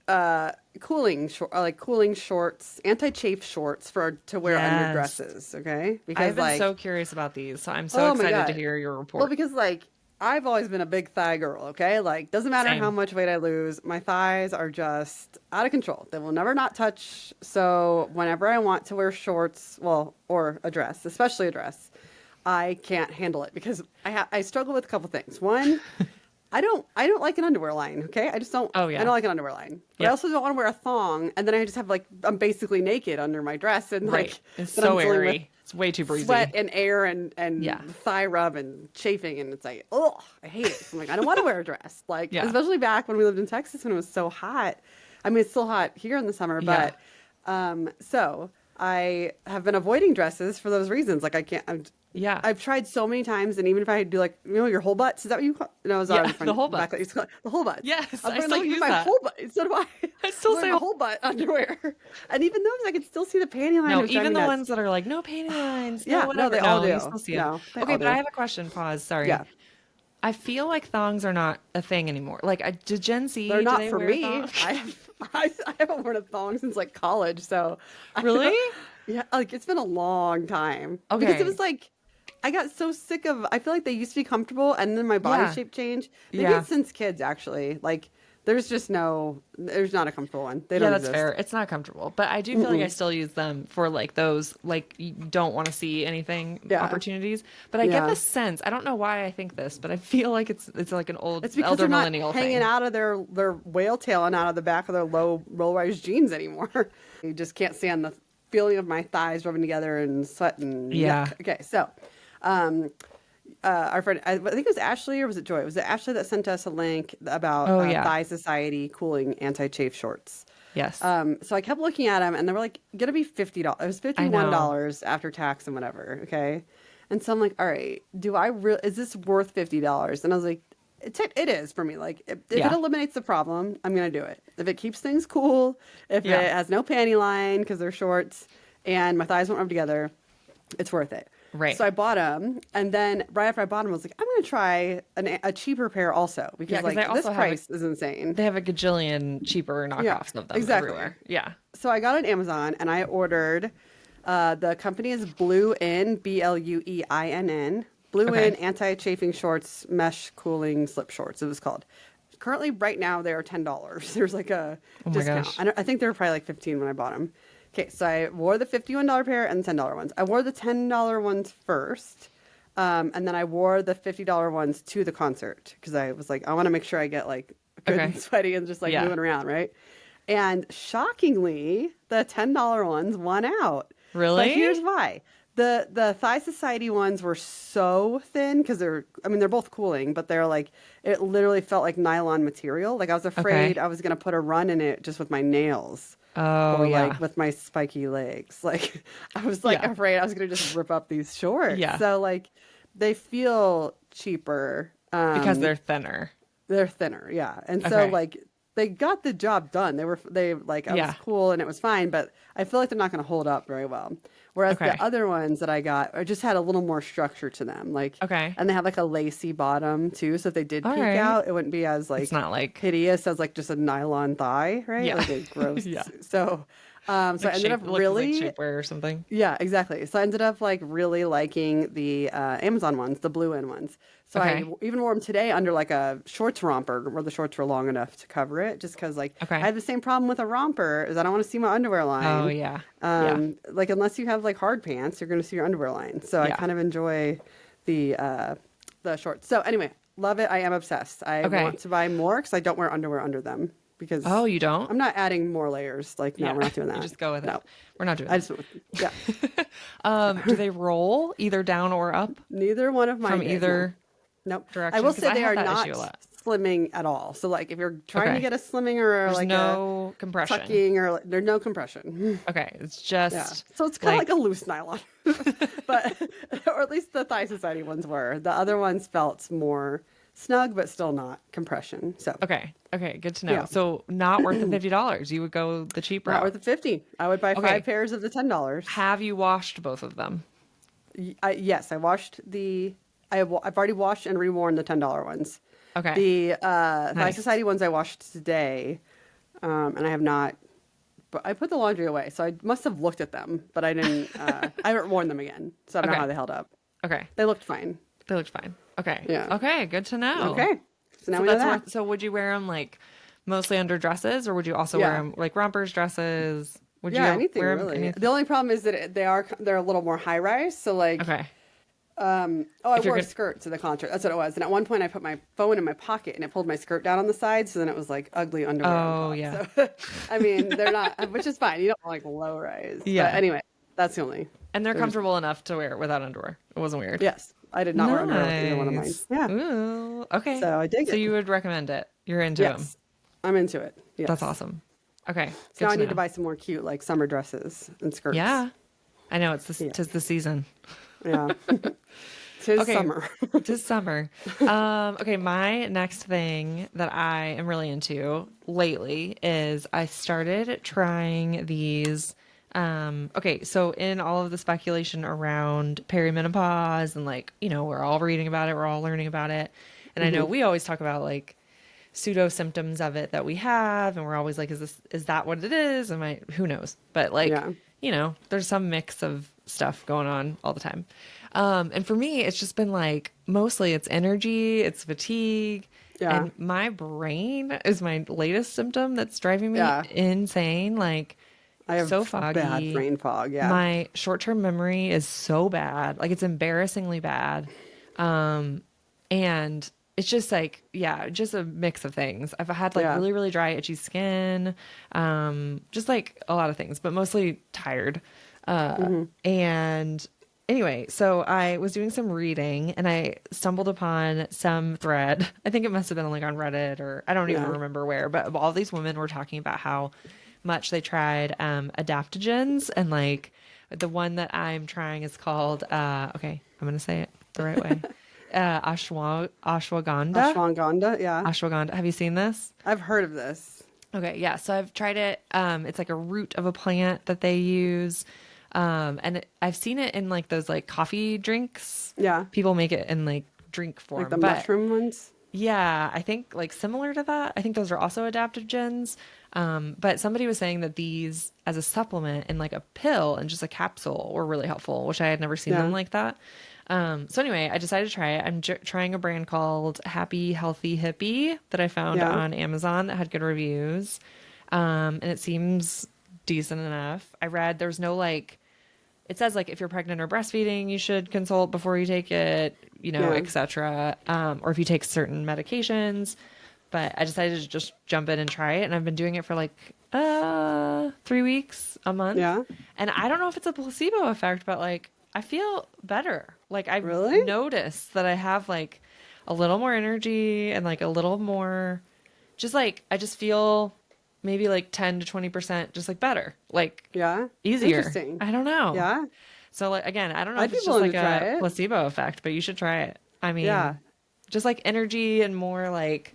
S1: cooling shorts, anti-chafe shorts to wear under
S2: Yes.
S1: dresses. Okay,
S2: I've
S1: because
S2: been
S1: like
S2: so curious about these, so I'm so
S1: oh my
S2: excited to
S1: God.
S2: hear your
S1: Well,
S2: report.
S1: because like I've always been a big thigh girl, okay? Like doesn't matter how
S2: Same.
S1: much weight I lose, my thighs are just out of control. They will never not touch. So whenever I want to wear shorts, well, or a dress, especially a dress, I can't handle it because I struggle with a couple things. One, I don't like an underwear line, okay? I just don't
S2: Oh
S1: I
S2: yeah.
S1: don't like an underwear line. But I
S2: Yep.
S1: also don't want to wear a thong and then I just have like I'm basically naked under my dress and
S2: Right.
S1: like
S2: It's
S1: then I'm
S2: so
S1: dealing with
S2: airy. It's way too breezy.
S1: sweat and air and
S2: Yeah.
S1: thigh rub and chafing and it's like oh I hate it. I'm like I don't want to wear a dress like
S2: Yeah.
S1: especially back when we lived in Texas when it was so hot. I mean it's still hot here in the summer,
S2: Yeah.
S1: but so I have been avoiding dresses for those reasons. Like I can't.
S2: Yeah.
S1: I've tried so many times, and even if I do like your whole butts, is that what you call? No, it was
S2: Yeah,
S1: our friend
S2: the whole
S1: back
S2: butts.
S1: that used to call it the whole butts.
S2: Yes,
S1: I'm
S2: I
S1: wearing,
S2: still
S1: like,
S2: use
S1: my
S2: that.
S1: whole butt. So do I.
S2: I still
S1: I'm wearing
S2: say
S1: my whole butt underwear, and even those I can still see the panty line.
S2: no,
S1: which drive
S2: even
S1: me
S2: the
S1: nuts.
S2: ones that are like no panty lines, no
S1: Yeah, no,
S2: whatever.
S1: they all
S2: You
S1: do.
S2: still see them.
S1: No, they
S2: Okay,
S1: all
S2: but I
S1: do.
S2: have a question. Pause. Sorry.
S1: Yeah,
S2: I feel like thongs are not a thing anymore. Like, do Gen Z,
S1: they're
S2: do
S1: not
S2: they
S1: for
S2: wear
S1: me.
S2: thongs?
S1: I haven't worn a thong since like college, so I don't-
S2: Really?
S1: yeah, like it's been a long time because it
S2: Okay.
S1: was like I got so sick of. I feel like they used to be comfortable, and then my body
S2: Yeah.
S1: shape changed. Maybe
S2: Yeah.
S1: it's since kids actually. Like there's not a comfortable one. They
S2: Yeah,
S1: don't
S2: that's
S1: exist.
S2: fair. It's not comfortable, but I do feel like I still use them for like those like you don't want to see anything
S1: Yeah.
S2: opportunities. But I get
S1: Yeah.
S2: this sense. I don't know why I think this, but I feel like it's like an old
S1: It's because
S2: elder
S1: they're not
S2: millennial
S1: hanging
S2: thing.
S1: out of their whale tail and out of the back of their low rise jeans anymore. You just can't stand the feeling of my thighs rubbing together and sweat and
S2: Yeah.
S1: yuck. Okay, so our friend, I think it was Ashley or was it Joy? Was it Ashley that sent us a link about
S2: Oh, yeah.
S1: Thigh Society cooling anti-chafe shorts?
S2: Yes.
S1: So I kept looking at them, and they were like gonna be $50. It was $51 after tax and whatever. Okay, and so I'm like, all right, is this worth $50? And I was like, it is for me. Like if it
S2: Yeah.
S1: eliminates the problem, I'm gonna do it. If it keeps things cool, if
S2: Yeah.
S1: it has no panty line because they're shorts, and my thighs won't rub together, it's worth it.
S2: Right.
S1: So I bought them, and then right after I bought them, I was like, I'm going to try a cheaper pair also because
S2: Yeah, 'cause
S1: like
S2: they
S1: this
S2: also have
S1: price is insane.
S2: They have a gajillion cheaper knockoffs of them
S1: exactly.
S2: everywhere. Yeah.
S1: So I got it on Amazon, and I ordered. The company is Blue In, Blueinn, Blue
S2: Okay.
S1: In Anti-Chafing Shorts Mesh Cooling Slip Shorts. It was called. Currently, right now, they are $10. There's like a
S2: Oh my
S1: discount.
S2: gosh.
S1: I think they were probably like 15 when I bought them. Okay, so I wore the $51 pair and the $10 ones. I wore the $10 ones first. And then I wore the $50 ones to the concert because I was like, I want to make sure I get like good and
S2: Okay.
S1: sweaty and just like
S2: Yeah.
S1: moving around, right? And shockingly, the $10 ones won out. But
S2: Really?
S1: here's why. The Thigh Society ones were so thin because they're both cooling, but they're like, it literally felt like nylon material. Like I was afraid
S2: Okay.
S1: I was going to put a run in it just with my nails
S2: Oh,
S1: or like
S2: yeah.
S1: with my spiky legs. Like I was like
S2: Yeah.
S1: afraid I was going to just rip up these shorts.
S2: Yeah.
S1: So like they feel cheaper.
S2: Because they're thinner.
S1: They're thinner, yeah. And so
S2: Okay.
S1: like they got the job done. They like I was
S2: Yeah.
S1: cool and it was fine, but I feel like they're not going to hold up very well. Whereas the
S2: Okay.
S1: other ones that I got just had a little more structure to them, like,
S2: Okay.
S1: and they have like a lacy bottom too. So if they did
S2: All
S1: peek
S2: right.
S1: out, it wouldn't be as
S2: It's
S1: like
S2: not like,
S1: hideous as like just a nylon thigh, right?
S2: yeah.
S1: Like a gross.
S2: Yeah.
S1: So, so I
S2: Like
S1: ended up
S2: looks like
S1: really
S2: shapewear or something.
S1: yeah, exactly. So I ended up like really liking the Amazon ones, the blue in ones. So I
S2: Okay.
S1: even wore them today under like a shorts romper where the shorts were long enough to cover it, just because like I
S2: Okay.
S1: have the same problem with a romper is I don't want to see my underwear
S2: Oh,
S1: line.
S2: yeah. Yeah.
S1: Like unless you have like hard pants, you're going to see your underwear line. So I
S2: Yeah.
S1: kind of enjoy the shorts. So anyway, love it. I am obsessed. I
S2: Okay.
S1: want to buy more because I don't wear underwear under them
S2: Oh,
S1: because
S2: you don't?
S1: I'm not adding more layers. Like no,
S2: Yeah.
S1: we're not doing
S2: You
S1: that.
S2: just go with it.
S1: No,
S2: We're not doing
S1: I
S2: that.
S1: just yeah.
S2: Do they roll either down or up
S1: Neither one of mine
S2: from
S1: did. No.
S2: either
S1: Nope. I
S2: direction?
S1: will
S2: Because
S1: say
S2: I
S1: they
S2: have
S1: are
S2: that
S1: not
S2: issue a lot.
S1: slimming at all. So like if you're trying to
S2: Okay.
S1: get a slimming or
S2: There's
S1: like a
S2: no compression.
S1: tucking or there's no compression.
S2: Okay. It's
S1: Yeah.
S2: just
S1: So it's kind of like
S2: like,
S1: a loose nylon. But or at least the Thigh Society ones were. The other ones felt more snug but still not compression. So
S2: okay. Okay. Good to know.
S1: yeah.
S2: So not worth the $50. You would go the cheap
S1: Not
S2: route.
S1: worth the 50. I would buy
S2: Okay.
S1: 5 pairs of the $10.
S2: Have you washed both of them?
S1: Yes, I washed I've already washed and reworn the $10 ones.
S2: Okay.
S1: The Thigh
S2: Nice.
S1: Society ones I washed today, and I have not. But I put the laundry away, so I must have looked at them, but I didn't. I haven't worn them again, so I don't know
S2: Okay.
S1: how they held up.
S2: Okay.
S1: They looked fine.
S2: They looked fine. Okay.
S1: Yeah.
S2: Okay. Good to know.
S1: Okay, so now
S2: So
S1: we know
S2: that's
S1: that.
S2: worth. So would you wear them like mostly under dresses, or would you also wear
S1: Yeah.
S2: them like rompers, dresses? Would
S1: Yeah,
S2: you
S1: anything
S2: wear 'em
S1: really. The only problem is that they're a little more high rise, so like.
S2: Okay.
S1: Oh, I
S2: If you're
S1: wore a
S2: good.
S1: skirt to the concert. That's what it was. And at one point, I put my phone in my pocket, and it pulled my skirt down on the side. So then it was like ugly underwear
S2: Oh,
S1: on top.
S2: yeah.
S1: So I mean, they're not, which is fine. You don't want, like low rise. But
S2: Yeah.
S1: anyway, that's the only.
S2: And they're
S1: There's
S2: comfortable enough to wear without underwear. It wasn't weird.
S1: yes, I did not wear underwear with either one of mine.
S2: Nice.
S1: Yeah.
S2: Ooh. Okay.
S1: So I dig
S2: So
S1: it.
S2: you would recommend it. You're into them.
S1: Yes, I'm into it. Yes.
S2: That's awesome. Okay.
S1: So now I need
S2: know.
S1: to buy some more cute like summer dresses and skirts.
S2: Yeah. I know it's
S1: Yeah.
S2: tis the season.
S1: Yeah. Tis
S2: Okay.
S1: summer.
S2: Tis summer. Okay, my next thing that I am really into lately is I started trying these. Okay, so in all of the speculation around perimenopause and like, we're all reading about it, we're all learning about it. And I know we always talk about like pseudo symptoms of it that we have, and we're always like, is that what it is? Who knows? But like,
S1: Yeah.
S2: there's some mix of stuff going on all the time. And for me, it's just been like, mostly it's energy, it's fatigue.
S1: Yeah.
S2: And my brain is my latest symptom that's driving me
S1: Yeah.
S2: insane. Like,
S1: I have
S2: so foggy.
S1: bad brain fog. Yeah.
S2: My short-term memory is so bad. Like, it's embarrassingly bad. And it's just like, just a mix of things. I've had like
S1: Yeah.
S2: really, really dry, itchy skin, just like a lot of things, but mostly tired. And anyway, so I was doing some reading and I stumbled upon some thread. I think it must have been like on Reddit or I don't even
S1: Yeah.
S2: remember where, but all these women were talking about how much they tried adaptogens, and like the one that I'm trying is called okay, I'm gonna say it the right way. Ashwagandha.
S1: Ashwagandha. Yeah.
S2: Ashwagandha. Have you seen this?
S1: I've heard of this.
S2: Okay, yeah. So I've tried it. It's like a root of a plant that they use. I've seen it in like those like coffee drinks.
S1: Yeah.
S2: People make it in like drink form.
S1: Like the
S2: but
S1: mushroom ones.
S2: yeah, I think like similar to that. I think those are also adaptogens. But somebody was saying that these as a supplement in like a pill and just a capsule were really helpful, which I had never seen them like that. So anyway, I decided to try it. I'm trying a brand called Happy Healthy Hippie that I found on Amazon that had good reviews. And it seems decent enough. I read there's no like, it says like if you're pregnant or breastfeeding, you should consult before you take it, you know,
S1: Yeah.
S2: etc. Or if you take certain medications. But I decided to just jump in and try it, and I've been doing it for like 3 weeks, a month.
S1: Yeah.
S2: And I don't know if it's a placebo effect, but like I feel better. Like I've
S1: Really?
S2: noticed that I have like a little more energy and like a little more just like I just feel maybe like 10 to 20% just like better. Like
S1: Yeah.
S2: easier.
S1: Interesting.
S2: I don't know.
S1: Yeah.
S2: So like again, I don't know
S1: I'd
S2: if
S1: be
S2: it's just
S1: willing
S2: like
S1: to try
S2: a
S1: it.
S2: placebo effect, but you should try it. I
S1: Yeah.
S2: mean, just like energy and more like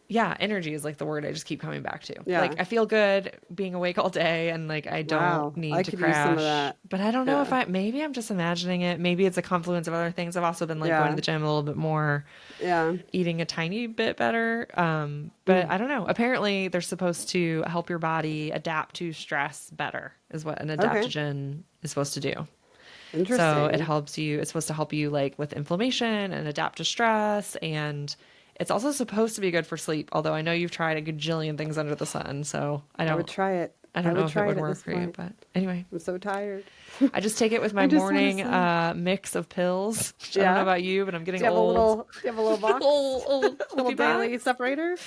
S2: yeah, energy is like the word I just keep coming back to.
S1: Yeah.
S2: Like I feel good being awake all day and like I don't
S1: Wow. I
S2: need to
S1: could use some of
S2: crash.
S1: that.
S2: But I don't know if
S1: Yeah.
S2: maybe I'm just imagining it. Maybe it's a confluence of other things. I've also been like going to
S1: Yeah.
S2: the gym a little bit more,
S1: Yeah.
S2: eating a tiny bit better. But I don't know. Apparently they're supposed to help your body adapt to stress better is what an
S1: Okay.
S2: adaptogen is supposed to do. So it
S1: Interesting.
S2: helps you, it's supposed to help you like with inflammation and adapt to stress. And it's also supposed to be good for sleep. Although I know you've tried a gajillion things under the sun. So
S1: I would try it.
S2: I
S1: I
S2: don't know
S1: would
S2: if it
S1: try
S2: would
S1: it at
S2: work
S1: this
S2: for you,
S1: point.
S2: but anyway,
S1: I'm so tired.
S2: I just take it with my
S1: I just want to
S2: morning
S1: sleep.
S2: mix of pills. I don't know
S1: Yeah.
S2: about you, but I'm
S1: Do
S2: getting
S1: you have a
S2: old.
S1: little? Do you have a little box?
S2: Old
S1: A little
S2: flippy
S1: daily
S2: box.
S1: separator?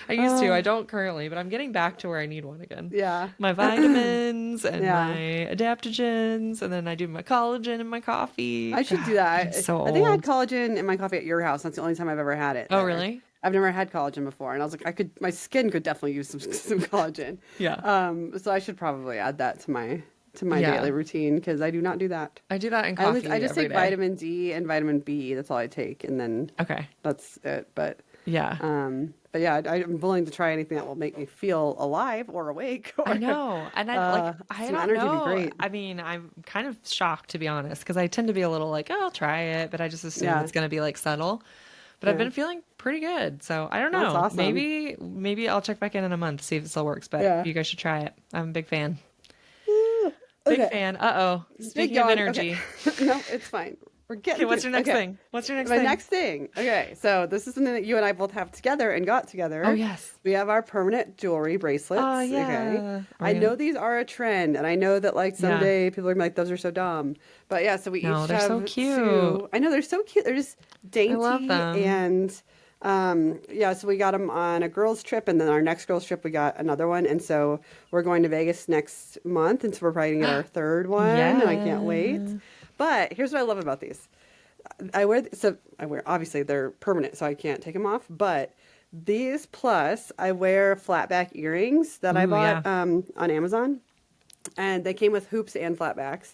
S2: I used to. I don't currently, but I'm getting back to where I need one again.
S1: Yeah.
S2: My vitamins and
S1: Yeah.
S2: my adaptogens, and then I do my collagen in my coffee.
S1: I should do
S2: God,
S1: that.
S2: I'm so
S1: I think I had
S2: old.
S1: collagen in my coffee at your house. That's the only time I've ever had it
S2: Oh,
S1: there.
S2: really?
S1: I've never had collagen before, and I was like, my skin could definitely use some some collagen.
S2: Yeah.
S1: So I should probably add that to my
S2: Yeah.
S1: daily routine because I do not do that.
S2: I do that in coffee
S1: I just
S2: every
S1: take
S2: day.
S1: vitamin D and vitamin B. That's all I take, and then
S2: Okay.
S1: that's it.
S2: Yeah.
S1: Yeah, I'm willing to try anything that will make me feel alive or awake. Or,
S2: I know. And I
S1: some
S2: don't
S1: energy would be
S2: know.
S1: great.
S2: I mean, I'm kind of shocked to be honest, because I tend to be a little like, oh, I'll try it, but I just assume
S1: Yeah.
S2: it's going to be like subtle. But I've
S1: Yeah.
S2: been feeling pretty good. So I don't
S1: That's
S2: know.
S1: awesome.
S2: Maybe I'll check back in a month, see if it still works, but
S1: Yeah.
S2: you guys should try it. I'm a big fan. Big
S1: Okay.
S2: fan. Uh-oh.
S1: Big
S2: Speaking of
S1: yawn.
S2: energy.
S1: Okay. No, it's fine. We're getting
S2: Okay, what's your
S1: through-
S2: next
S1: okay.
S2: thing? What's your next
S1: My
S2: thing?
S1: next thing. Okay, so this is something that you and I both have together and got together.
S2: Oh, yes.
S1: We have our permanent jewelry bracelets.
S2: Oh, yeah.
S1: Okay.
S2: Are
S1: I
S2: we-
S1: know these are a trend, and I know that like someday people are gonna be like, those are so dumb. But yeah, so we
S2: No,
S1: each
S2: they're
S1: have
S2: so cute.
S1: two. I know they're so cute. They're just dainty
S2: love them.
S1: and yeah, so we got them on a girls trip, and then our next girls trip we got another one, and so we're going to Vegas next month, and so we're probably gonna get our third one, and I can't wait. But here's what I love about these. I wear obviously they're permanent, so I can't take them off. But these plus I wear flat back earrings that I
S2: Ooh,
S1: bought
S2: yeah.
S1: on Amazon, and they came with hoops and flatbacks.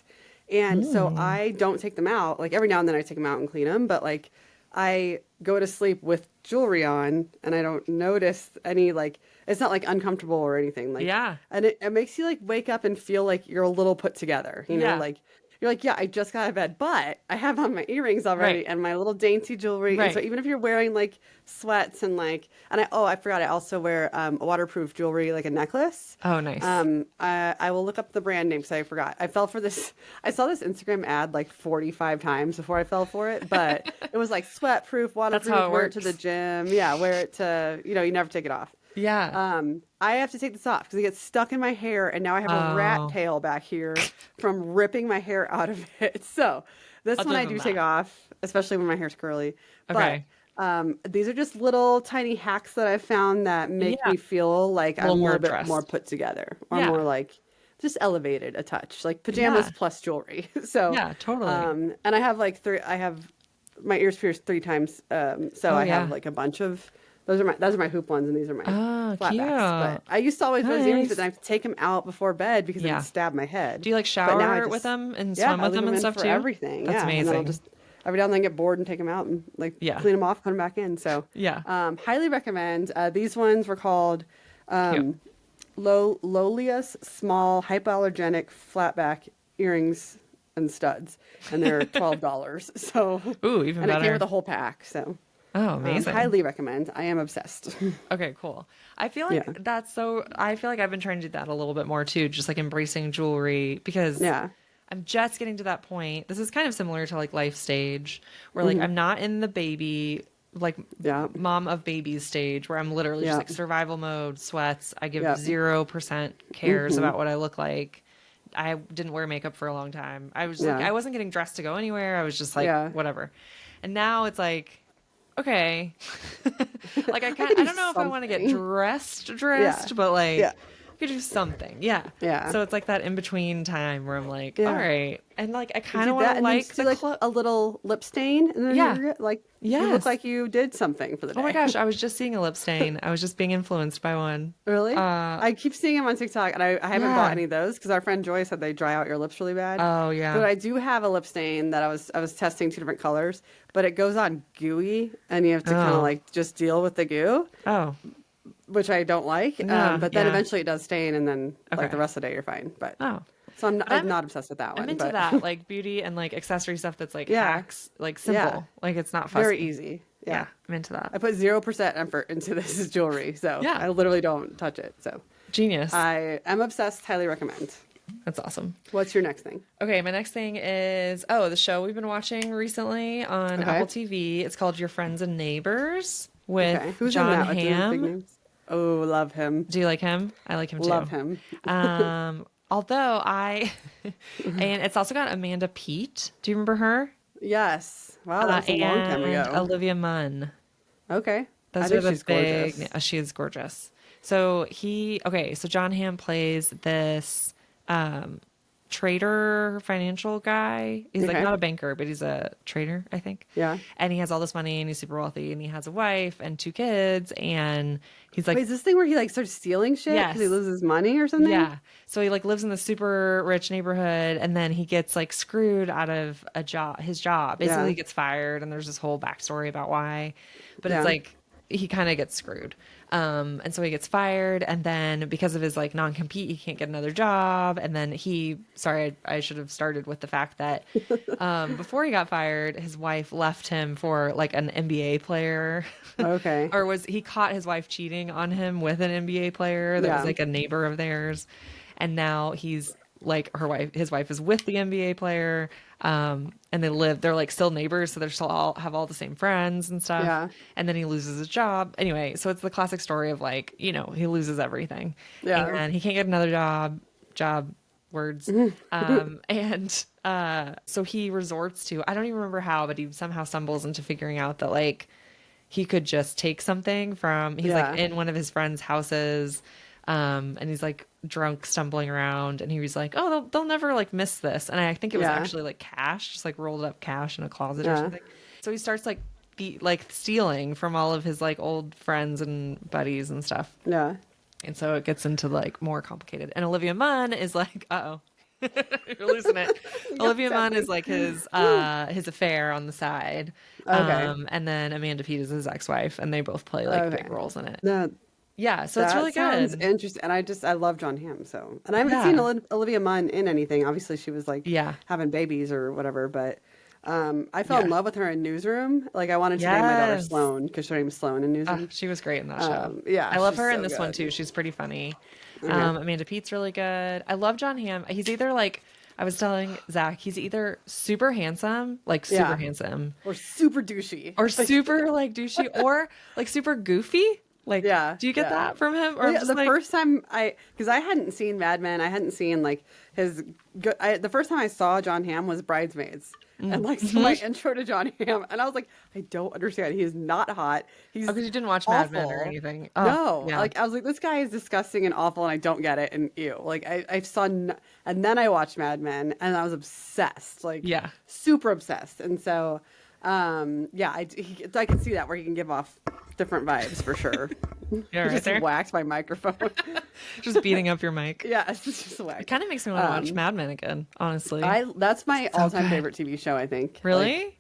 S1: And so I don't take them out. Like every now and then I take them out and clean them, but like I go to sleep with jewelry on, and I don't notice any like it's not like uncomfortable or anything. Like
S2: Yeah.
S1: and it makes you like wake up and feel like you're a little put together. You know,
S2: Yeah.
S1: like. You're like, yeah, I just got out of bed, but I have on my earrings already
S2: Right.
S1: and my little dainty jewelry. And so
S2: Right.
S1: even if you're wearing like sweats and like, I forgot, I also wear waterproof jewelry, like a necklace.
S2: Oh, nice.
S1: I will look up the brand name because I forgot. I fell for this. I saw this Instagram ad like 45 times before I fell for it, but it was like Sweatproof, waterproof,
S2: how it
S1: wear it to the
S2: works.
S1: gym. Yeah, wear it to, you never take it off.
S2: Yeah.
S1: I have to take this off because it gets stuck in my hair, and now I have a rat
S2: Oh.
S1: tail back here from ripping my hair out of it. So this one
S2: Other
S1: I
S2: than
S1: do take
S2: that.
S1: off, especially when my hair's curly.
S2: Okay.
S1: But these are just little tiny hacks that I've found that make
S2: Yeah.
S1: me feel like I'm
S2: little
S1: a
S2: more
S1: little bit
S2: dressed.
S1: more put together, or
S2: Yeah.
S1: more like just elevated a touch, like pajamas
S2: Yeah.
S1: plus jewelry. So
S2: Yeah, totally.
S1: and I have like I have my ears pierced 3 times, so I have
S2: yeah.
S1: like a bunch of. Those are my hoop ones, and these are my
S2: Oh,
S1: flatbacks.
S2: cute.
S1: But I used to always wear those earrings,
S2: Nice.
S1: but then I have to take them out before bed because it
S2: Yeah.
S1: would stab my head.
S2: Do you like
S1: But now I
S2: shower
S1: just-
S2: with them and
S1: Yeah,
S2: swim
S1: I
S2: with
S1: leave
S2: them and
S1: in
S2: stuff
S1: for
S2: too?
S1: everything.
S2: That's
S1: yeah, and then I'll
S2: amazing.
S1: just every now and then get bored and take them out and like
S2: Yeah.
S1: clean them off, put them back in. So
S2: Yeah.
S1: highly recommend. These ones were called
S2: Cute.
S1: Lolius Small Hypoallergenic Flatback Earrings and Studs, and they're $12. So
S2: Ooh, even
S1: and it
S2: better.
S1: came with a whole pack. So
S2: Oh, amazing.
S1: highly recommend. I am obsessed.
S2: Okay, cool. I feel like
S1: Yeah.
S2: I feel like I've been trying to do that a little bit more too, just like embracing jewelry because
S1: Yeah.
S2: I'm just getting to that point. This is kind of similar to like life stage where like I'm not in the baby like
S1: Yeah.
S2: mom of babies stage where I'm literally just
S1: Yeah.
S2: like survival mode, sweats. I give
S1: Yeah.
S2: 0% cares about what I look like. I didn't wear makeup for a long time. I was like,
S1: Yeah.
S2: I wasn't getting dressed to go anywhere. I was just like,
S1: Yeah.
S2: whatever. And now it's like, okay, like
S1: I could
S2: I
S1: do
S2: don't know if I want to get
S1: something. Yeah.
S2: dressed, but like
S1: Yeah.
S2: I could do something. Yeah.
S1: Yeah.
S2: So it's like that in between time where I'm like, all
S1: Yeah.
S2: right. And like, I kind
S1: Do
S2: of want
S1: that
S2: to
S1: and then
S2: like
S1: just do
S2: the
S1: like
S2: clothes.
S1: a little lip stain and then
S2: Yeah.
S1: you're like you look
S2: Yes.
S1: like you did something for the
S2: Oh my
S1: day.
S2: gosh. I was just seeing a lip stain. I was just being influenced by one.
S1: Really?
S2: Uh,
S1: I keep seeing them on TikTok and I haven't bought
S2: yeah.
S1: any of those because our friend Joy said they dry out your lips really bad.
S2: Oh
S1: But
S2: yeah.
S1: I do have a lip stain that I was testing two different colors, but it goes on gooey and you have to kind of
S2: Oh.
S1: like just deal with the goo,
S2: Oh.
S1: which I don't like.
S2: Yeah.
S1: But then
S2: Yeah.
S1: eventually it does stain and then like the
S2: Okay.
S1: rest of the day you're fine. But
S2: Oh.
S1: so
S2: But
S1: I'm not obsessed with that
S2: I'm
S1: one,
S2: into
S1: but
S2: that, like beauty and like accessory stuff that's like
S1: yeah.
S2: hacks, like
S1: Yeah.
S2: simple. Like it's not
S1: Very
S2: fussy.
S1: easy.
S2: Yeah,
S1: Yeah.
S2: I'm into that.
S1: I put 0% effort into this jewelry, so
S2: Yeah.
S1: I literally don't touch it. So
S2: Genius.
S1: I am obsessed, highly recommend.
S2: That's awesome.
S1: What's your next thing?
S2: Okay, my next thing is the show we've been watching recently on
S1: Okay.
S2: Apple TV. It's called Your Friends and Neighbors with
S1: Okay. Who's
S2: John
S1: in that? What's the big
S2: Hamm.
S1: names? Oh, love him.
S2: Do you like him? I like him too.
S1: Love him.
S2: Although I, and it's also got Amanda Peet. Do you remember her?
S1: Yes. Wow, that was a long time
S2: And
S1: ago.
S2: Olivia Munn.
S1: Okay. I
S2: Those are
S1: think
S2: the
S1: she's
S2: big.
S1: gorgeous.
S2: She is gorgeous. So so John Hamm plays this trader financial guy. He's like
S1: Okay.
S2: not a banker, but he's a trader, I think.
S1: Yeah.
S2: And he has all this money and he's super wealthy and he has a wife and two kids and he's like,
S1: Wait, is this thing where he like starts stealing shit because he
S2: Yes.
S1: loses money or something?
S2: yeah. So he like lives in the super rich neighborhood and then he gets like screwed out of his job. Basically
S1: Yeah.
S2: he gets fired and there's this whole backstory about why. But
S1: Yeah.
S2: it's like he kind of gets screwed. And so he gets fired and then because of his like non-compete, he can't get another job. And then I should have started with the fact that before he got fired, his wife left him for like an NBA player.
S1: Okay.
S2: Or he caught his wife cheating on him with an NBA player that was
S1: Yeah.
S2: like a neighbor of theirs. And now he's like his wife is with the NBA player. And they're like still neighbors. So they're still have all the same friends and stuff.
S1: Yeah.
S2: And then he loses his job. Anyway, so it's the classic story of like, he loses everything.
S1: Yeah.
S2: And he can't get another job words. So he resorts to, I don't even remember how, but he somehow stumbles into figuring out that like, he could just take something he's
S1: Yeah.
S2: like in one of his friends' houses, and he's like drunk stumbling around and he was like, oh, they'll never like miss this. And I think it was
S1: Yeah.
S2: actually like cash, just like rolled up cash in a closet or
S1: Yeah.
S2: something. So he starts like stealing from all of his like old friends and buddies and stuff.
S1: Yeah.
S2: And so it gets into like more complicated. And Olivia Munn is like, uh-oh. You're losing it. Olivia Munn is like his affair on the side.
S1: Okay.
S2: And then Amanda Peet is his ex-wife, and they both play like
S1: Okay.
S2: big roles in it.
S1: No,
S2: Yeah, so it's
S1: that
S2: really
S1: sounds
S2: good.
S1: interesting. And I love John Hamm. So, and I haven't
S2: Yeah.
S1: seen Olivia Munn in anything. Obviously, she was like
S2: Yeah.
S1: having babies or whatever. But I fell in
S2: Yeah.
S1: love with her in Newsroom. Like I wanted to name my daughter
S2: Yes.
S1: Sloan because her name's Sloan in Newsroom.
S2: She was great in that show.
S1: Yeah,
S2: I love
S1: she's
S2: her in
S1: so
S2: this one
S1: good.
S2: too. She's pretty funny. Amanda Peet's really good. I love John Hamm. He's either like I was telling Zach, he's either super handsome, like super
S1: Yeah.
S2: handsome,
S1: Or super douchey.
S2: or super like douchey, or like super goofy. Like,
S1: Yeah,
S2: do you get
S1: yeah.
S2: that from him? Or
S1: Well, yeah,
S2: just
S1: the
S2: like,
S1: first time because I hadn't seen Mad Men, I hadn't seen like the first time I saw John Hamm was Bridesmaids, and like so my intro to John Hamm, and I was like, I don't understand. He is not hot. He's
S2: because you didn't watch
S1: awful.
S2: Mad Men or anything.
S1: No,
S2: yeah.
S1: like I was like, this guy is disgusting and awful, and I don't get it. And ew, like I saw, and then I watched Mad Men, and I was obsessed, like
S2: Yeah.
S1: super obsessed. And so, yeah, I can see that where he can give off different vibes for sure.
S2: Yeah, right
S1: Just
S2: there.
S1: whacked my microphone.
S2: Just beating up your mic.
S1: Yeah, it's just whack.
S2: It kind of makes me want to watch Mad Men again, honestly.
S1: That's my all-time
S2: good.
S1: favorite TV show, I think.
S2: Really?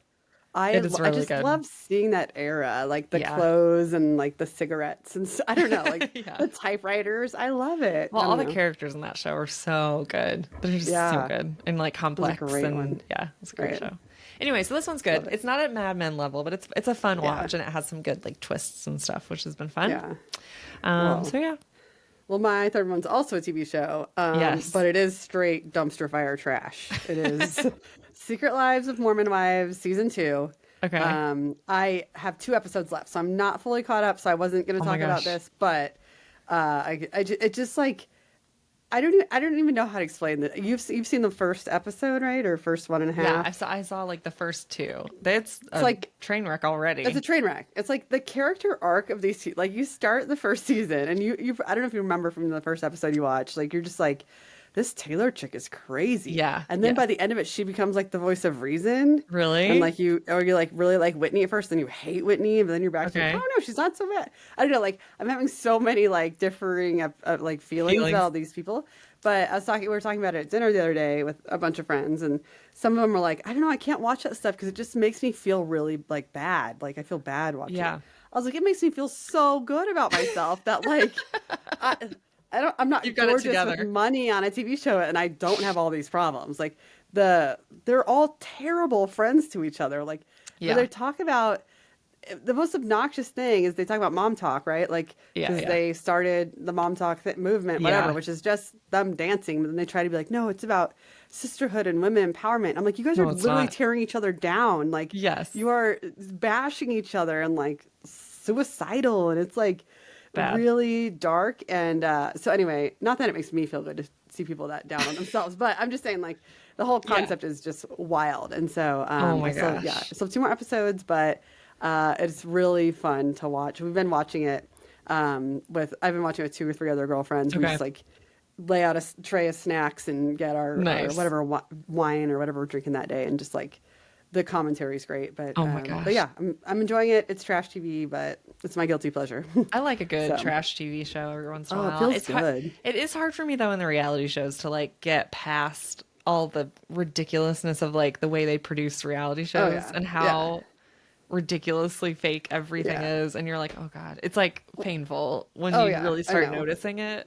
S1: Like,
S2: It is
S1: I
S2: really
S1: just
S2: good.
S1: love seeing that era, like the
S2: Yeah.
S1: clothes and like the cigarettes and I don't know, like
S2: Yeah.
S1: the typewriters. I love it.
S2: Well,
S1: I
S2: all
S1: don't
S2: the
S1: know.
S2: characters in that show are so good. They're just so
S1: Yeah.
S2: good and like complex
S1: great
S2: and
S1: one.
S2: yeah, it's a great
S1: Right.
S2: show. Anyway, so this one's good. It's not at Mad Men level, but it's a fun
S1: Yeah.
S2: watch and it has some good like twists and stuff, which has been fun.
S1: Yeah.
S2: So yeah.
S1: Well, my third one's also a TV show.
S2: Yes.
S1: But it is straight dumpster fire trash. It is Secret Lives of Mormon Wives, season 2.
S2: Okay.
S1: I have 2 episodes left, so I'm not fully caught up. So I wasn't going to
S2: Oh my
S1: talk about
S2: gosh.
S1: this, but it just like I don't even know how to explain that. You've seen the first episode, right? Or first one and a
S2: Yeah,
S1: half.
S2: I saw like the first two. That's
S1: It's
S2: a
S1: like
S2: train wreck
S1: it's a
S2: already.
S1: train wreck. It's like the character arc of these two, like you start the first season and you I don't know if you remember from the first episode you watched, like you're just like this Taylor chick is crazy.
S2: Yeah,
S1: And then
S2: yes.
S1: by the end of it she becomes like the voice of reason. And
S2: Really?
S1: like you like really like Whitney at first, then you hate Whitney, but then you're back to like,
S2: Okay.
S1: oh no, she's not so bad. I don't know, like I'm having so many like differing like feelings about
S2: Feelings.
S1: all these people. But we were talking about it at dinner the other day with a bunch of friends, and some of them were like, I don't know, I can't watch that stuff because it just makes me feel really like bad. Like I feel bad watching it.
S2: Yeah.
S1: I was like, it makes me feel so good about myself that like I I'm not
S2: You've got it
S1: gorgeous with
S2: together.
S1: money on a TV show and I don't have all these problems. Like they're all terrible friends to each other. Like but
S2: Yeah.
S1: they talk about the most obnoxious thing is they talk about mom talk, right? Like,
S2: Yeah,
S1: because
S2: yeah.
S1: they started the mom talk movement, whatever,
S2: Yeah.
S1: which is just them dancing. But then they try to be like, no, it's about sisterhood and women empowerment. I'm like, you guys are
S2: No, it's
S1: literally
S2: not.
S1: tearing each other down. Like,
S2: Yes.
S1: you are bashing each other and like suicidal. And it's like
S2: Bad.
S1: really dark. And so, anyway, not that it makes me feel good to see people that down on themselves, but I'm just saying, like, the whole
S2: Yeah.
S1: concept is just wild. And so,
S2: Oh my
S1: yeah,
S2: gosh.
S1: so 2 more episodes, but it's really fun to watch. We've been watching it I've been watching it with 2 or 3 other girlfriends. We
S2: Okay.
S1: just like lay out a tray of snacks and get our
S2: Nice.
S1: whatever wine or whatever we're drinking that day, and just like the commentary is great.
S2: Oh my
S1: But
S2: gosh.
S1: yeah, I'm enjoying it. It's trash TV, but it's my guilty pleasure.
S2: I like a good
S1: So,
S2: trash TV show every once in a
S1: oh, it
S2: while.
S1: feels
S2: It's hard.
S1: good.
S2: It is hard for me though in the reality shows to like get past all the ridiculousness of like the way they produce reality
S1: Oh
S2: shows
S1: yeah,
S2: and
S1: yeah,
S2: how ridiculously fake everything
S1: yeah.
S2: is, and you're like, oh god, it's like painful when
S1: Oh
S2: you
S1: yeah,
S2: really
S1: I
S2: start
S1: know.
S2: noticing it.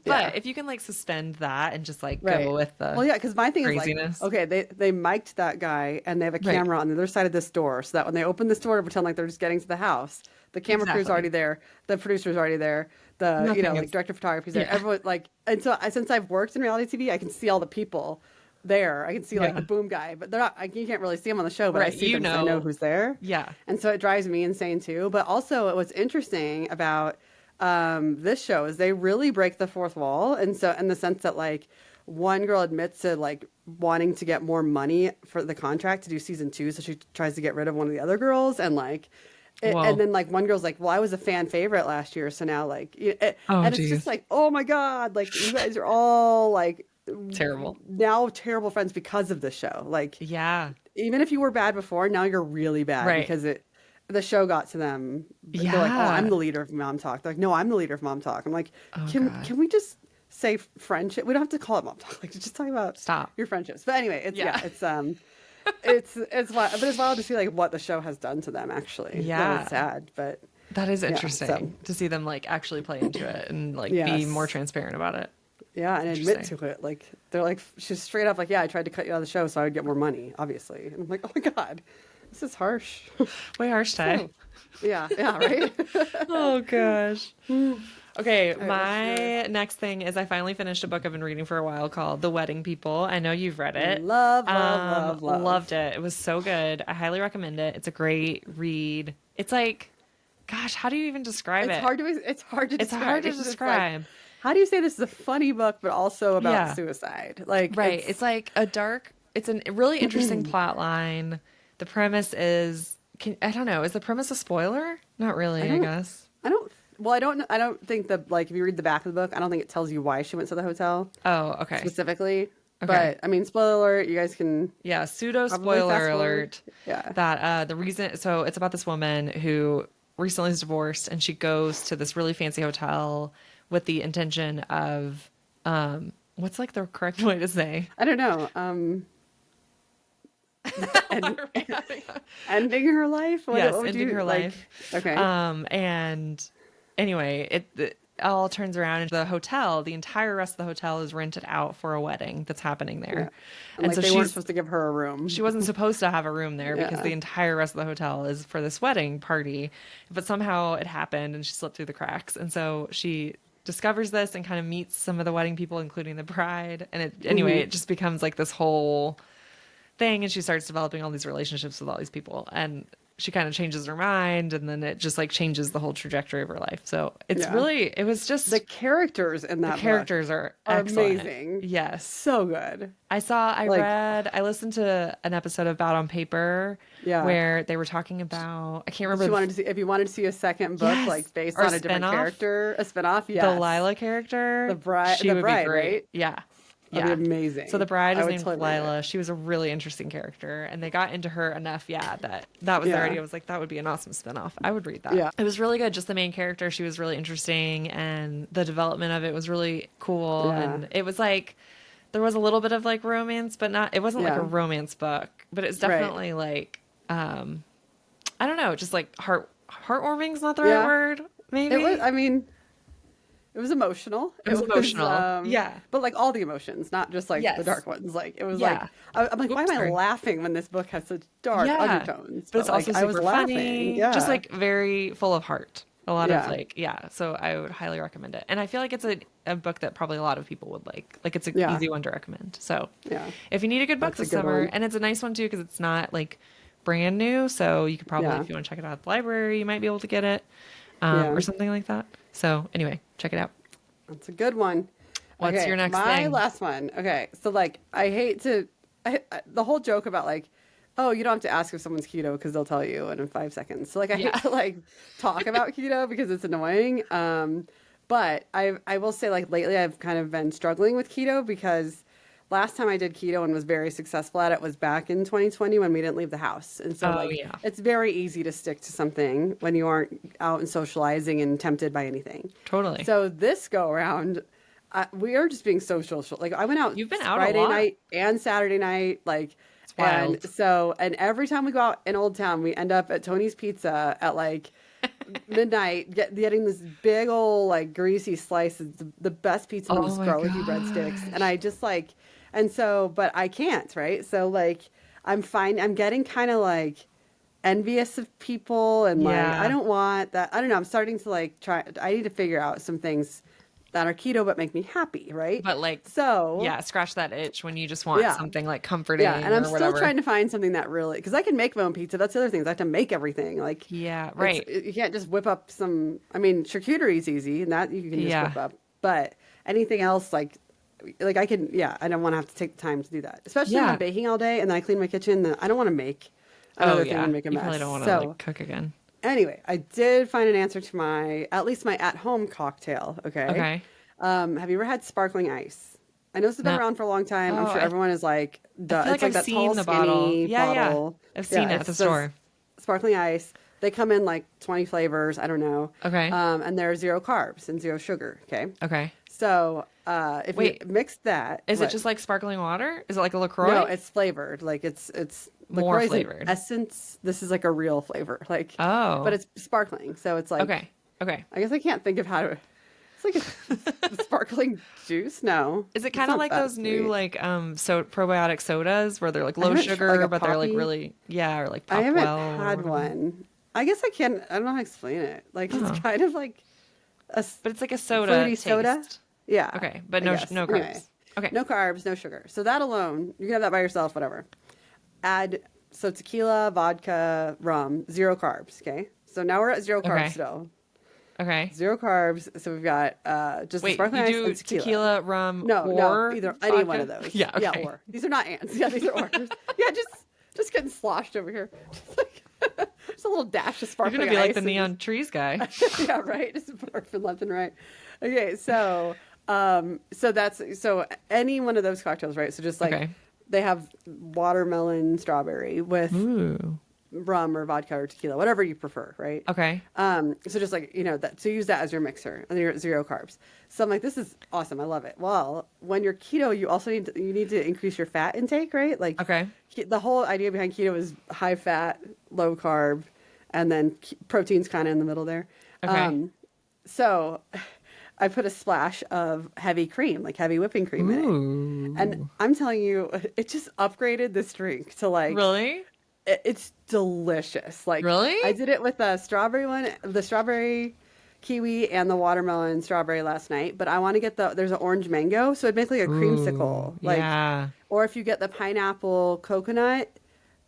S1: Yeah.
S2: But if you can like suspend that and just like
S1: Right.
S2: go with
S1: Well,
S2: the
S1: yeah, because my thing is like,
S2: craziness.
S1: okay, they mic'd that guy and they have a
S2: Right.
S1: camera on the other side of this door so that when they open this door to pretend like they're just getting to the house, the camera crew's
S2: Exactly.
S1: already there, the producer's already there, the
S2: Nothing
S1: like
S2: is.
S1: director of photography's there,
S2: Yeah.
S1: everyone like, and so since I've worked in reality TV, I can see all the people there. I can see like
S2: Yeah.
S1: the boom guy, but they're not. You can't really see them on the show, but I
S2: Right.
S1: see
S2: You
S1: them because I know
S2: know.
S1: who's there.
S2: Yeah.
S1: And so it drives me insane too. But also, what's interesting about this show is they really break the fourth wall, and so in the sense that like one girl admits to like wanting to get more money for the contract to do season 2, so she tries to get rid of one of the other girls, and like. And
S2: Whoa.
S1: then like one girl's like, well, I was a fan favorite last year, so now like,
S2: Oh
S1: and it's just
S2: geez.
S1: like, oh my god, like you guys are all like
S2: Terrible.
S1: now terrible friends because of the show. Like
S2: Yeah.
S1: even if you were bad before, now you're really bad
S2: Right.
S1: because the show got to them. They're like, oh, I'm
S2: Yeah.
S1: the leader of Mom Talk. They're like, no, I'm the leader of Mom Talk. I'm like,
S2: Oh
S1: can
S2: god.
S1: we just say friendship? We don't have to call it Mom Talk. Like just talk about
S2: Stop.
S1: your friendships. But anyway,
S2: Yeah.
S1: it's wild, but it's wild to see like what the show has done to them. Actually,
S2: Yeah.
S1: it's sad, but
S2: That is
S1: yeah.
S2: interesting
S1: So
S2: to see them like actually play into it and like be more
S1: yes.
S2: transparent about it.
S1: Yeah, and admit
S2: Interesting.
S1: to it. Like they're like she's straight up like, yeah, I tried to cut you out of the show so I would get more money, obviously. And I'm like, oh my god, this is harsh.
S2: Way harsh, Ty.
S1: Yeah, yeah, right.
S2: Oh gosh. Okay,
S1: All right,
S2: my next thing is I finally finished a book I've been reading for a while called The Wedding People. I know you've read it.
S1: Love.
S2: Loved it. It was so good. I highly recommend it. It's a great read. It's like, gosh, how do you even describe it?
S1: It's hard to
S2: It's
S1: describe.
S2: hard to
S1: It's like,
S2: describe.
S1: how do you say this is a funny book but also about
S2: Yeah.
S1: suicide? Like
S2: Right. It's like it's a really interesting plot line. The premise is, I don't know, is the premise a spoiler? Not really, I
S1: don't-
S2: guess.
S1: I don't think that like if you read the back of the book, I don't think it tells you why she went to the hotel
S2: Oh, okay.
S1: specifically.
S2: Okay.
S1: But I mean, spoiler alert, you guys can
S2: Yeah, pseudo
S1: probably
S2: spoiler
S1: fast forward.
S2: alert.
S1: Yeah.
S2: That the reason, so it's about this woman who recently is divorced and she goes to this really fancy hotel with the intention of what's like the correct way to say?
S1: I don't know. Ending her life?
S2: Yes,
S1: what would
S2: ending
S1: you,
S2: her
S1: like,
S2: life.
S1: Okay.
S2: And anyway, it all turns around into the hotel. The entire rest of the hotel is rented out for a wedding that's happening there.
S1: Yeah.
S2: And
S1: like
S2: so
S1: they weren't
S2: she's
S1: supposed to give her a room.
S2: she wasn't supposed to have a room there because
S1: Yeah.
S2: the entire rest of the hotel is for this wedding party. But somehow it happened and she slipped through the cracks. And so she discovers this and kind of meets some of the wedding people, including the bride. And it just becomes like this whole thing. And she starts developing all these relationships with all these people. And she kind of changes her mind, and then it just like changes the whole trajectory of her life. So it's
S1: Yeah.
S2: really, it was just,
S1: The characters in
S2: the
S1: that
S2: characters
S1: book
S2: are
S1: are
S2: excellent.
S1: amazing.
S2: Yes.
S1: So good. Like,
S2: I listened to an episode of Bad on Paper
S1: yeah.
S2: where they were talking about, I can't remember
S1: She wanted to see if you wanted to see a second book
S2: yes,
S1: like based
S2: or
S1: on a different
S2: spinoff,
S1: character, a spinoff.
S2: the
S1: Yes.
S2: Lila character.
S1: The bride,
S2: She
S1: the
S2: would be
S1: bride,
S2: great.
S1: right?
S2: Yeah.
S1: That'd
S2: Yeah.
S1: be amazing.
S2: So the bride
S1: I
S2: is
S1: would
S2: named
S1: totally read
S2: Lila.
S1: it.
S2: She was a really interesting character, and they got into her enough, that was their
S1: Yeah.
S2: idea. I was like, that would be an awesome spinoff. I would read that.
S1: Yeah.
S2: It was really good. Just the main character, she was really interesting, and the development of it was really cool.
S1: Yeah.
S2: And it was like there was a little bit of like romance, but not. It wasn't like
S1: Yeah.
S2: a romance book, but it's
S1: Right.
S2: definitely like I don't know, just like heartwarming's not the
S1: Yeah.
S2: right word. Maybe
S1: It was. I mean, it was emotional.
S2: It was emotional. Yeah.
S1: But like all the emotions, not just like the
S2: Yes.
S1: dark ones. Like it was
S2: Yeah.
S1: I'm like, why am I
S2: Sorry.
S1: laughing when this book has such dark undertones?
S2: But it's
S1: like,
S2: also
S1: I was
S2: super
S1: laughing.
S2: funny.
S1: Yeah.
S2: Just like very full of heart. A lot of
S1: Yeah.
S2: like, yeah. So I would highly recommend it. And I feel like it's a book that probably a lot of people would like. Like it's an
S1: Yeah.
S2: easy one to recommend. So
S1: Yeah.
S2: if you need a good book
S1: That's a
S2: this
S1: good
S2: summer,
S1: one.
S2: and it's a nice one too, because it's not like brand new. So you could probably,
S1: Yeah.
S2: if you want to check it out at the library, you might be able to get it
S1: Yeah.
S2: or something like that. So anyway, check it out.
S1: That's a good one.
S2: What's
S1: Okay,
S2: your next
S1: my
S2: thing?
S1: last one. Okay, so like I hate to, the whole joke about like, oh, you don't have to ask if someone's keto because they'll tell you in 5 seconds. So like I hate to like talk about keto because it's annoying. But I will say like lately I've kind of been struggling with keto because last time I did keto and was very successful at it was back in 2020 when we didn't leave the house. And so it's very easy to stick to something when you aren't out and socializing and tempted by anything.
S2: Totally.
S1: So this go around, we are just being so social. Like I went out
S2: You've been out a
S1: Friday
S2: lot.
S1: night and Saturday night, like,
S2: wild.
S1: and every time we go out in Old Town, we end up at Tony's Pizza at like midnight, getting this big old like greasy slice of the best pizza and those garlicky breadsticks. And I just like, and so, but I can't, right? So like, I'm getting kind of like envious of people and like, I don't want that. I don't know. I'm starting to like I need to figure out some things that are keto but make me happy, right?
S2: But like,
S1: so
S2: yeah, scratch that itch when you just want something like comforting.
S1: Yeah, and I'm
S2: or
S1: still
S2: whatever.
S1: trying to find something that really, because I can make my own pizza. That's the other thing. I have to make everything. Like,
S2: Yeah, right.
S1: you can't just whip up some. I mean, charcuterie is easy, and that you can just whip up. But anything else, like I can. Yeah, I don't want to have to take the time to do that, especially when I'm baking all day and then I clean my kitchen. Then I don't want to make another thing and make a mess.
S2: You probably don't want to like cook again.
S1: Anyway, I did find an answer to at least my at-home cocktail. Okay. Have you ever had sparkling ice? I know this has been around for a long time. I'm sure everyone is like, duh.
S2: I feel
S1: It's
S2: like I've
S1: that
S2: seen
S1: tall,
S2: the
S1: skinny
S2: bottle. Yeah.
S1: bottle.
S2: I've seen it at the store.
S1: Sparkling ice. They come in like 20 flavors. I don't know.
S2: Okay.
S1: And they're 0 carbs and 0 sugar. Okay.
S2: Okay.
S1: So if you mix that,
S2: is it just like sparkling water? Is it like a LaCroix?
S1: No, it's flavored. Like it's
S2: more
S1: LaCroix's
S2: flavored.
S1: Essence. This is like a real flavor. Like but it's sparkling. So it's like
S2: Okay.
S1: I guess I can't think of how to. It's like a sparkling juice. No.
S2: Is it kind of like those new like probiotic sodas where they're like low sugar,
S1: like a
S2: but they're like
S1: poppy?
S2: really or like
S1: I haven't
S2: Popwell
S1: had one. I guess I can. I don't know how to explain it. Like it's kind of like
S2: but it's like a soda
S1: fruity
S2: taste.
S1: soda. Yeah.
S2: Okay, but
S1: I
S2: no
S1: guess.
S2: carbs.
S1: Anyway,
S2: Okay.
S1: No carbs, no sugar. So that alone, you can have that by yourself, whatever. Add tequila, vodka, rum, 0 carbs. Okay. So now we're at 0 carbs still.
S2: Okay.
S1: 0 carbs. So we've got just the sparkling ice and
S2: tequila, rum,
S1: no, either
S2: vodka?
S1: any one of those.
S2: Yeah. Okay.
S1: Yeah, or these are not ants. Yeah, these are ors. Yeah, just getting sloshed over here. Just like just a little dash of
S2: You're
S1: sparkling
S2: gonna be like
S1: ice
S2: the
S1: and
S2: neon trees guy.
S1: yeah, right. Just barfing left and right. Okay, so so any one of those cocktails, right? So just like they have watermelon strawberry with rum or vodka or tequila, whatever you prefer, right?
S2: Okay.
S1: So just like that, so use that as your mixer, and you're at 0 carbs. So I'm like, this is awesome. I love it. Well, when you're keto, you also need to increase your fat intake, right? Like the whole idea behind keto is high fat, low carb, and then protein's kind of in the middle there.
S2: Okay.
S1: So I put a splash of heavy cream, like heavy whipping cream in it. And I'm telling you, it just upgraded this drink to like...
S2: Really?
S1: It's delicious. Like
S2: really?
S1: I did it with the strawberry kiwi and the watermelon strawberry last night, but I want to get there's an orange mango, so it'd make like a creamsicle. Like or if you get the pineapple coconut,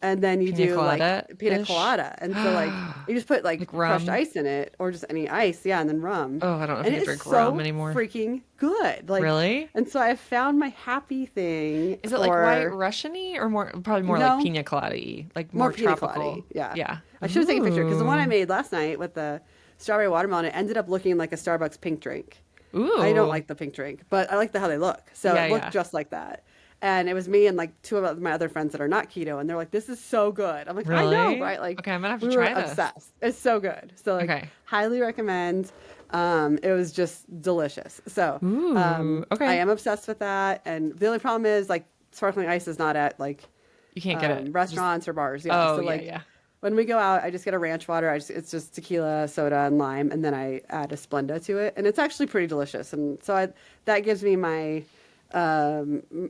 S1: and then you
S2: Pina
S1: do like pina
S2: colada-ish?
S1: colada. And so like you just put like
S2: Like
S1: crushed
S2: rum?
S1: ice in it or just any ice, yeah, and then rum.
S2: Oh, I don't know if
S1: And
S2: I
S1: it
S2: could
S1: is
S2: drink rum
S1: so
S2: anymore.
S1: freaking good. Like,
S2: Really?
S1: and so I found my happy thing
S2: Is it like White
S1: for
S2: Russian-y or more, probably more like
S1: no,
S2: pina colada-y, like
S1: more
S2: more
S1: pina colada.
S2: tropical?
S1: Yeah.
S2: Yeah.
S1: I should have taken a picture because the one I
S2: Ooh.
S1: made last night with the strawberry watermelon, it ended up looking like a Starbucks pink drink. I don't
S2: Ooh.
S1: like the pink drink, but I like how they look. So
S2: Yeah,
S1: it looked
S2: yeah.
S1: just like that. And it was me and like two of my other friends that are not keto, and they're like, "This is so good." I'm like, "I know,
S2: Really?
S1: right?" Like
S2: Okay, I'm gonna have to
S1: we were
S2: try this.
S1: obsessed. It's so good. So like,
S2: Okay.
S1: highly recommend. It was just delicious. So
S2: Ooh.
S1: I
S2: Okay.
S1: am obsessed with that. And the only problem is like sparkling ice is not at like
S2: You can't get it. Just
S1: restaurants or bars. Yeah.
S2: oh
S1: So
S2: yeah,
S1: like
S2: yeah.
S1: when we go out, I just get a ranch water. It's just tequila, soda, and lime, and then I add a Splenda to it, and it's actually pretty delicious. And so that gives me my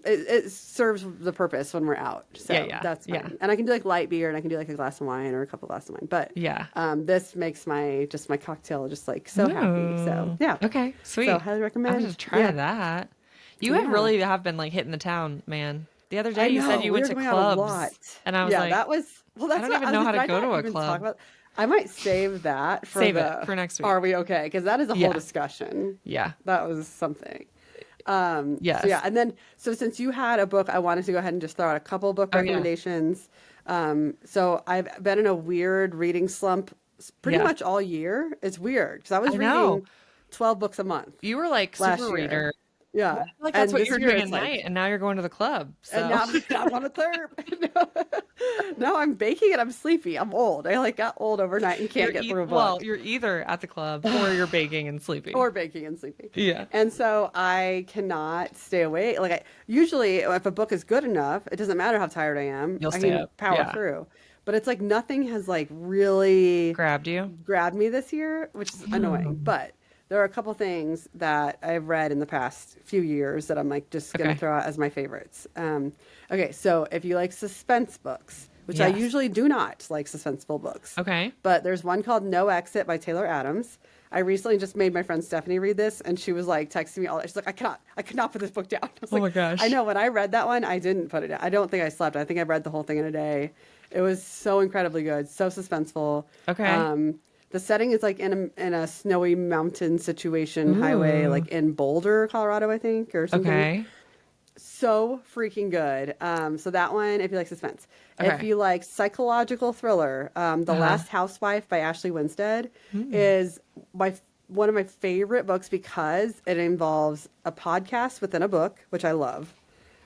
S1: it serves the purpose when we're out. So
S2: Yeah, yeah,
S1: that's
S2: yeah.
S1: fine. And I can do like light beer, and I can do like a glass of wine or a couple glasses of wine. But
S2: Yeah.
S1: this makes my cocktail just like so happy. So
S2: Ooh.
S1: yeah.
S2: Okay, sweet.
S1: So highly
S2: I'm
S1: recommend.
S2: gonna try
S1: Yeah.
S2: that. You have
S1: Yeah.
S2: really have been like hitting the town, man. The other
S1: I
S2: day you said
S1: know.
S2: you
S1: We
S2: went
S1: were
S2: to
S1: going out a lot.
S2: clubs, and I was
S1: Yeah,
S2: like,
S1: that was well.
S2: I
S1: That's
S2: don't
S1: what
S2: even
S1: I was
S2: know
S1: like.
S2: how
S1: Did
S2: to
S1: I
S2: go
S1: not
S2: to a
S1: even talk
S2: club.
S1: about? I might save that for
S2: Save it
S1: the
S2: for next week.
S1: Are We Okay? Because that is a whole
S2: Yeah.
S1: discussion.
S2: Yeah.
S1: That was something. So yeah,
S2: Yes.
S1: and then so since you had a book, I wanted to go ahead and just throw out a couple book
S2: Oh yeah.
S1: recommendations. So I've been in a weird reading slump pretty
S2: Yeah.
S1: much all year. It's weird because I was
S2: I know.
S1: reading 12 books a month
S2: You were like
S1: last
S2: super
S1: year.
S2: reader. I
S1: Yeah,
S2: feel like that's
S1: and
S2: what you
S1: this
S2: were
S1: year
S2: doing at
S1: it's
S2: night,
S1: like
S2: and now you're going to the club.
S1: and
S2: So
S1: now I'm on a third. No, I'm baking and I'm sleepy. I'm old. I like got old overnight and can't get through a book.
S2: you're either at the club or you're baking and sleeping.
S1: Or baking and sleeping.
S2: Yeah.
S1: And so I cannot stay awake. Like I usually if a book is good enough, it doesn't matter how tired I am.
S2: You'll
S1: I
S2: stay
S1: can
S2: up.
S1: power
S2: Yeah.
S1: through. But it's like nothing has like really
S2: Grabbed you?
S1: grabbed me this year, which is annoying. But there are a couple things that I've read in the past few years that I'm like just gonna
S2: Okay.
S1: throw out as my favorites. Okay, so if you like suspense books, which I
S2: Yes.
S1: usually do not like suspenseful books,
S2: Okay.
S1: but there's one called No Exit by Taylor Adams. I recently just made my friend Stephanie read this, and she was like texting me all. She's like, I cannot put this book down. I was
S2: Oh
S1: like,
S2: my gosh.
S1: I know. When I read that one, I didn't put it down. I don't think I slept. I think I read the whole thing in a day. It was so incredibly good, so suspenseful.
S2: Okay.
S1: The setting is like in a snowy mountain situation, highway,
S2: Ooh.
S1: like in Boulder, Colorado, I think, or something.
S2: Okay.
S1: So freaking good. So that one, if you like suspense. If
S2: Okay.
S1: you like psychological thriller, The
S2: Uh-huh.
S1: Last Housewife by Ashley Winstead is one of my favorite books because it involves a podcast within a book, which I love.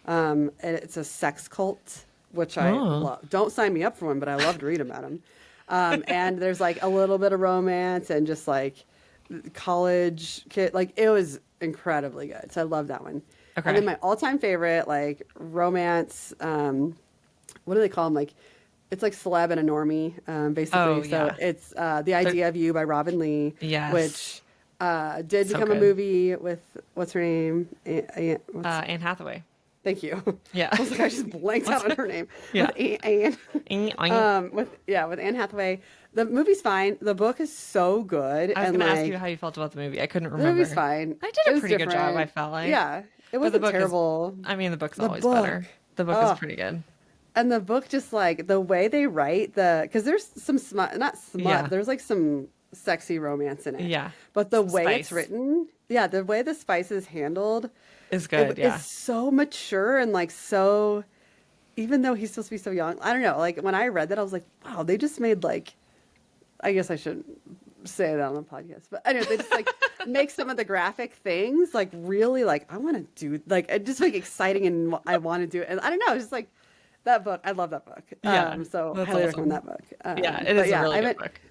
S1: And it's a sex cult, which I
S2: Oh.
S1: love. Don't sign me up for one, but I love to read about them. And there's like a little bit of romance and just like college kid. Like it was incredibly good. So I love that one.
S2: Okay.
S1: And then my all-time favorite, like romance, what do they call them? Like, it's like celeb and a normie, basically.
S2: Oh,
S1: So
S2: yeah.
S1: it's The Idea of You by Robin Lee,
S2: Yes.
S1: which did
S2: So
S1: become a
S2: good.
S1: movie with what's her name?
S2: Anne Hathaway.
S1: Thank you.
S2: Yeah.
S1: I was like, I just blanked out on her name.
S2: Yeah.
S1: With Anne. With Anne Hathaway. The movie's fine. The book is so good.
S2: I was
S1: and
S2: going to ask
S1: like,
S2: you how you felt about the movie. I couldn't
S1: the
S2: remember.
S1: movie's fine.
S2: I
S1: It
S2: did a
S1: was
S2: pretty good job, I
S1: different.
S2: felt like.
S1: Yeah. It
S2: But the
S1: wasn't
S2: book
S1: terrible.
S2: I mean, the book's
S1: The
S2: always
S1: book.
S2: better. The book is pretty good.
S1: And the book just like the way they write because there's some smut, not smut,
S2: Yeah.
S1: but there's like some sexy romance in it.
S2: Yeah.
S1: But the
S2: Some
S1: way
S2: spice.
S1: it's written, yeah, the way the spice is handled,
S2: It's good, yeah.
S1: it's so mature and like so, even though he's supposed to be so young, I don't know. Like when I read that, I was like, wow, they just made like, I guess I shouldn't say that on the podcast, but anyway, they just like make some of the graphic things like really like I want to do like it just like exciting and I want to do it. And I don't know, it's just like that book. I love that book.
S2: Yeah,
S1: So
S2: that's
S1: highly
S2: awesome.
S1: recommend that book.
S2: Yeah, it
S1: but
S2: is a really
S1: I
S2: good
S1: haven't-
S2: book.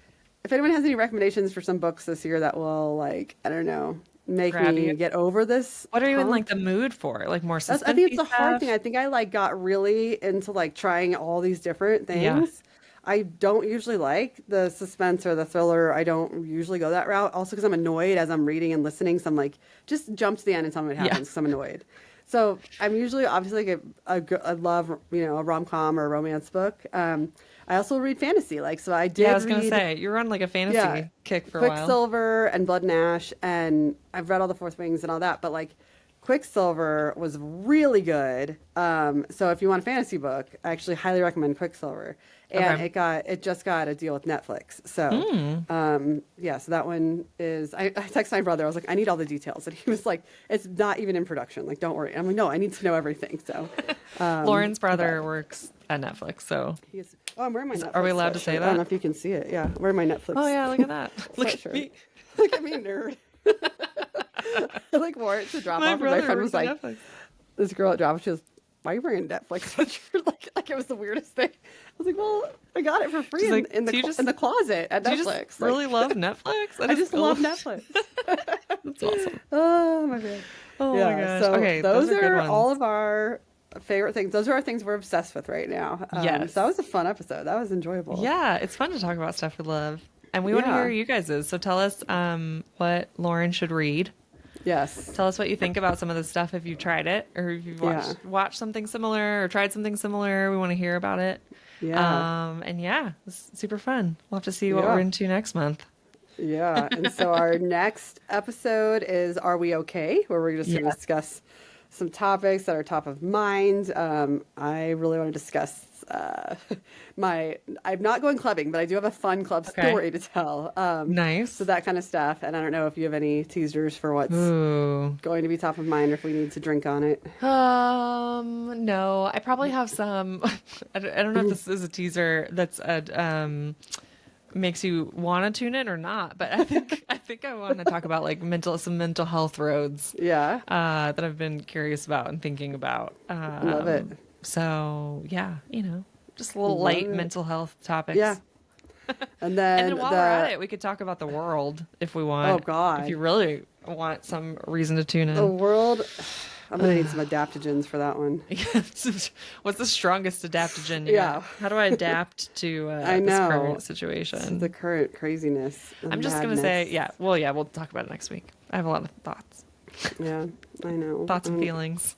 S1: If anyone has any recommendations for some books this year that will like I don't know make
S2: Grab
S1: me
S2: you.
S1: get over this,
S2: What are you in like
S1: hump,
S2: the mood for? Like more suspense
S1: I think it's a hard
S2: stuff?
S1: thing. I think I like got really into like trying all these different things.
S2: Yeah.
S1: I don't usually like the suspense or the thriller. I don't usually go that route. Also because I'm annoyed as I'm reading and listening. So I'm like, just jump to the end and tell me what happens because I'm annoyed. So I'm usually obviously like I love a rom-com or a romance book. I also read fantasy. Like so I did.
S2: Yeah, I was gonna
S1: read,
S2: say you're on like a fantasy kick for a while.
S1: Quicksilver and Blood and Ash, and I've read all the Fourth Wings and all that. But like Quicksilver was really good. So if you want a fantasy book, I actually highly recommend Quicksilver. And
S2: Okay.
S1: it just got a deal with Netflix. So yeah, so that one is. I texted my brother. I was like, I need all the details, and he was like, it's not even in production. Like, don't worry. I'm like, no, I need to know everything. So,
S2: Lauren's
S1: but
S2: brother works at Netflix, so
S1: he is. Oh, I'm wearing my
S2: are we
S1: Netflix
S2: allowed to say
S1: sweatshirt. I don't know
S2: that?
S1: if you can see it. Yeah, I'm wearing my
S2: Oh
S1: Netflix
S2: yeah, look at that. Look at
S1: sweatshirt.
S2: me.
S1: Look at me, nerd. I like wore it to drop
S2: My
S1: off, and my
S2: brother
S1: friend
S2: works
S1: was
S2: at
S1: like,
S2: Netflix.
S1: this girl at drop off, she was, why are you wearing a Netflix sweatshirt? Like it was the weirdest thing. I was like, well, I got it for free
S2: She's like,
S1: in
S2: do you
S1: the closet at
S2: do you just
S1: Netflix.
S2: really
S1: Like,
S2: love Netflix?
S1: I just love Netflix.
S2: That's awesome.
S1: Oh my god.
S2: Oh my
S1: Yeah.
S2: gosh.
S1: So
S2: Okay, those
S1: those
S2: are good
S1: are all
S2: ones.
S1: of our favorite things. Those are our things we're obsessed with right now. So that
S2: Yes.
S1: was a fun episode. That was enjoyable.
S2: Yeah, it's fun to talk about stuff we love. And we want to hear
S1: Yeah.
S2: you guys's. So tell us what Lauren should read.
S1: Yes.
S2: Tell us what you think about some of the stuff if you've tried it or if you've
S1: Yeah.
S2: watched something similar or tried something similar. We want to hear about it.
S1: Yeah.
S2: And yeah, it's super fun. We'll have to see what we're
S1: Yeah.
S2: into next month.
S1: Yeah. And so our next episode is Are We Okay? Where we're just going to
S2: Yeah.
S1: discuss some topics that are top of mind. I really want to discuss I'm not going clubbing, but I do have a fun club
S2: Okay.
S1: story to tell.
S2: Nice.
S1: So that kind of stuff. And I don't know if you have any teasers for what's
S2: Ooh.
S1: going to be top of mind or if we need to drink on it.
S2: No, I probably have some. I don't know if this is a teaser that's makes you want to tune in or not, but I think I want to talk about like some mental health roads
S1: Yeah.
S2: that I've been curious about and thinking about.
S1: Love it.
S2: So yeah, just a little
S1: Love
S2: light
S1: it.
S2: mental health topics.
S1: Yeah. And then
S2: And then while we're at it, we could talk about the world if we want.
S1: Oh,
S2: If
S1: God.
S2: you really want some reason to tune
S1: The
S2: in.
S1: world. I'm going to need some adaptogens for that one.
S2: What's the strongest adaptogen you
S1: Yeah.
S2: got? How do I adapt to
S1: I
S2: this
S1: know.
S2: current
S1: To
S2: situation?
S1: the current craziness. And
S2: I'm just going to say,
S1: madness.
S2: we'll talk about it next week. I have a lot of thoughts,
S1: Yeah, I know.
S2: thoughts and feelings.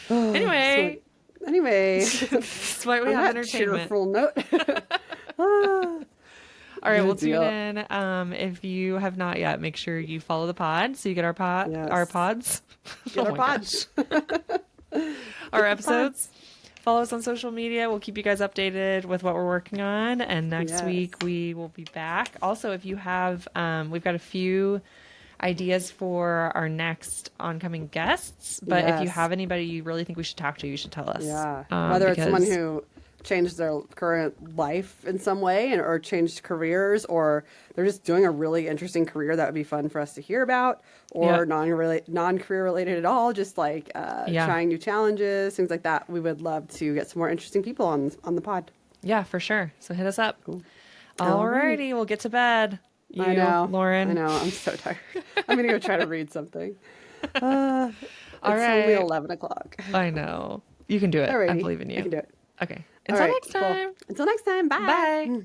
S1: So,
S2: Anyway,
S1: anyway,
S2: that's why we
S1: on
S2: have
S1: that
S2: entertainment.
S1: cheerful note.
S2: All right,
S1: Good
S2: we'll tune
S1: deal.
S2: in. If you have not yet, make sure you follow the pod so you get our
S1: Yes.
S2: pods,
S1: Get
S2: Oh
S1: our
S2: my
S1: pods.
S2: our episodes. Follow us on social media. We'll keep you guys updated with what we're working on. And next
S1: Yes.
S2: week we will be back. Also, if you have, we've got a few ideas for our next oncoming guests. But if you
S1: Yes.
S2: have anybody you really think we should talk to, you should tell us.
S1: Yeah. Whether it's someone
S2: because-
S1: who changed their current life in some way or changed careers, or they're just doing a really interesting career that would be fun for us to hear about, or
S2: Yeah.
S1: non-career related at all, just like trying new challenges, things like that. We would love to get some more interesting people on the pod.
S2: Yeah, for sure. So hit us up.
S1: Cool.
S2: Alrighty, we'll get to bed.
S1: I know,
S2: Lauren.
S1: I know. I'm so tired. I'm gonna go try to read something. It's only
S2: right.
S1: 11 o'clock.
S2: I know. You can do it. I
S1: Alrighty,
S2: believe in you.
S1: I can do it.
S2: Okay.
S1: All
S2: Until
S1: right,
S2: next
S1: cool.
S2: time.
S1: Until next time. Bye.
S2: Bye.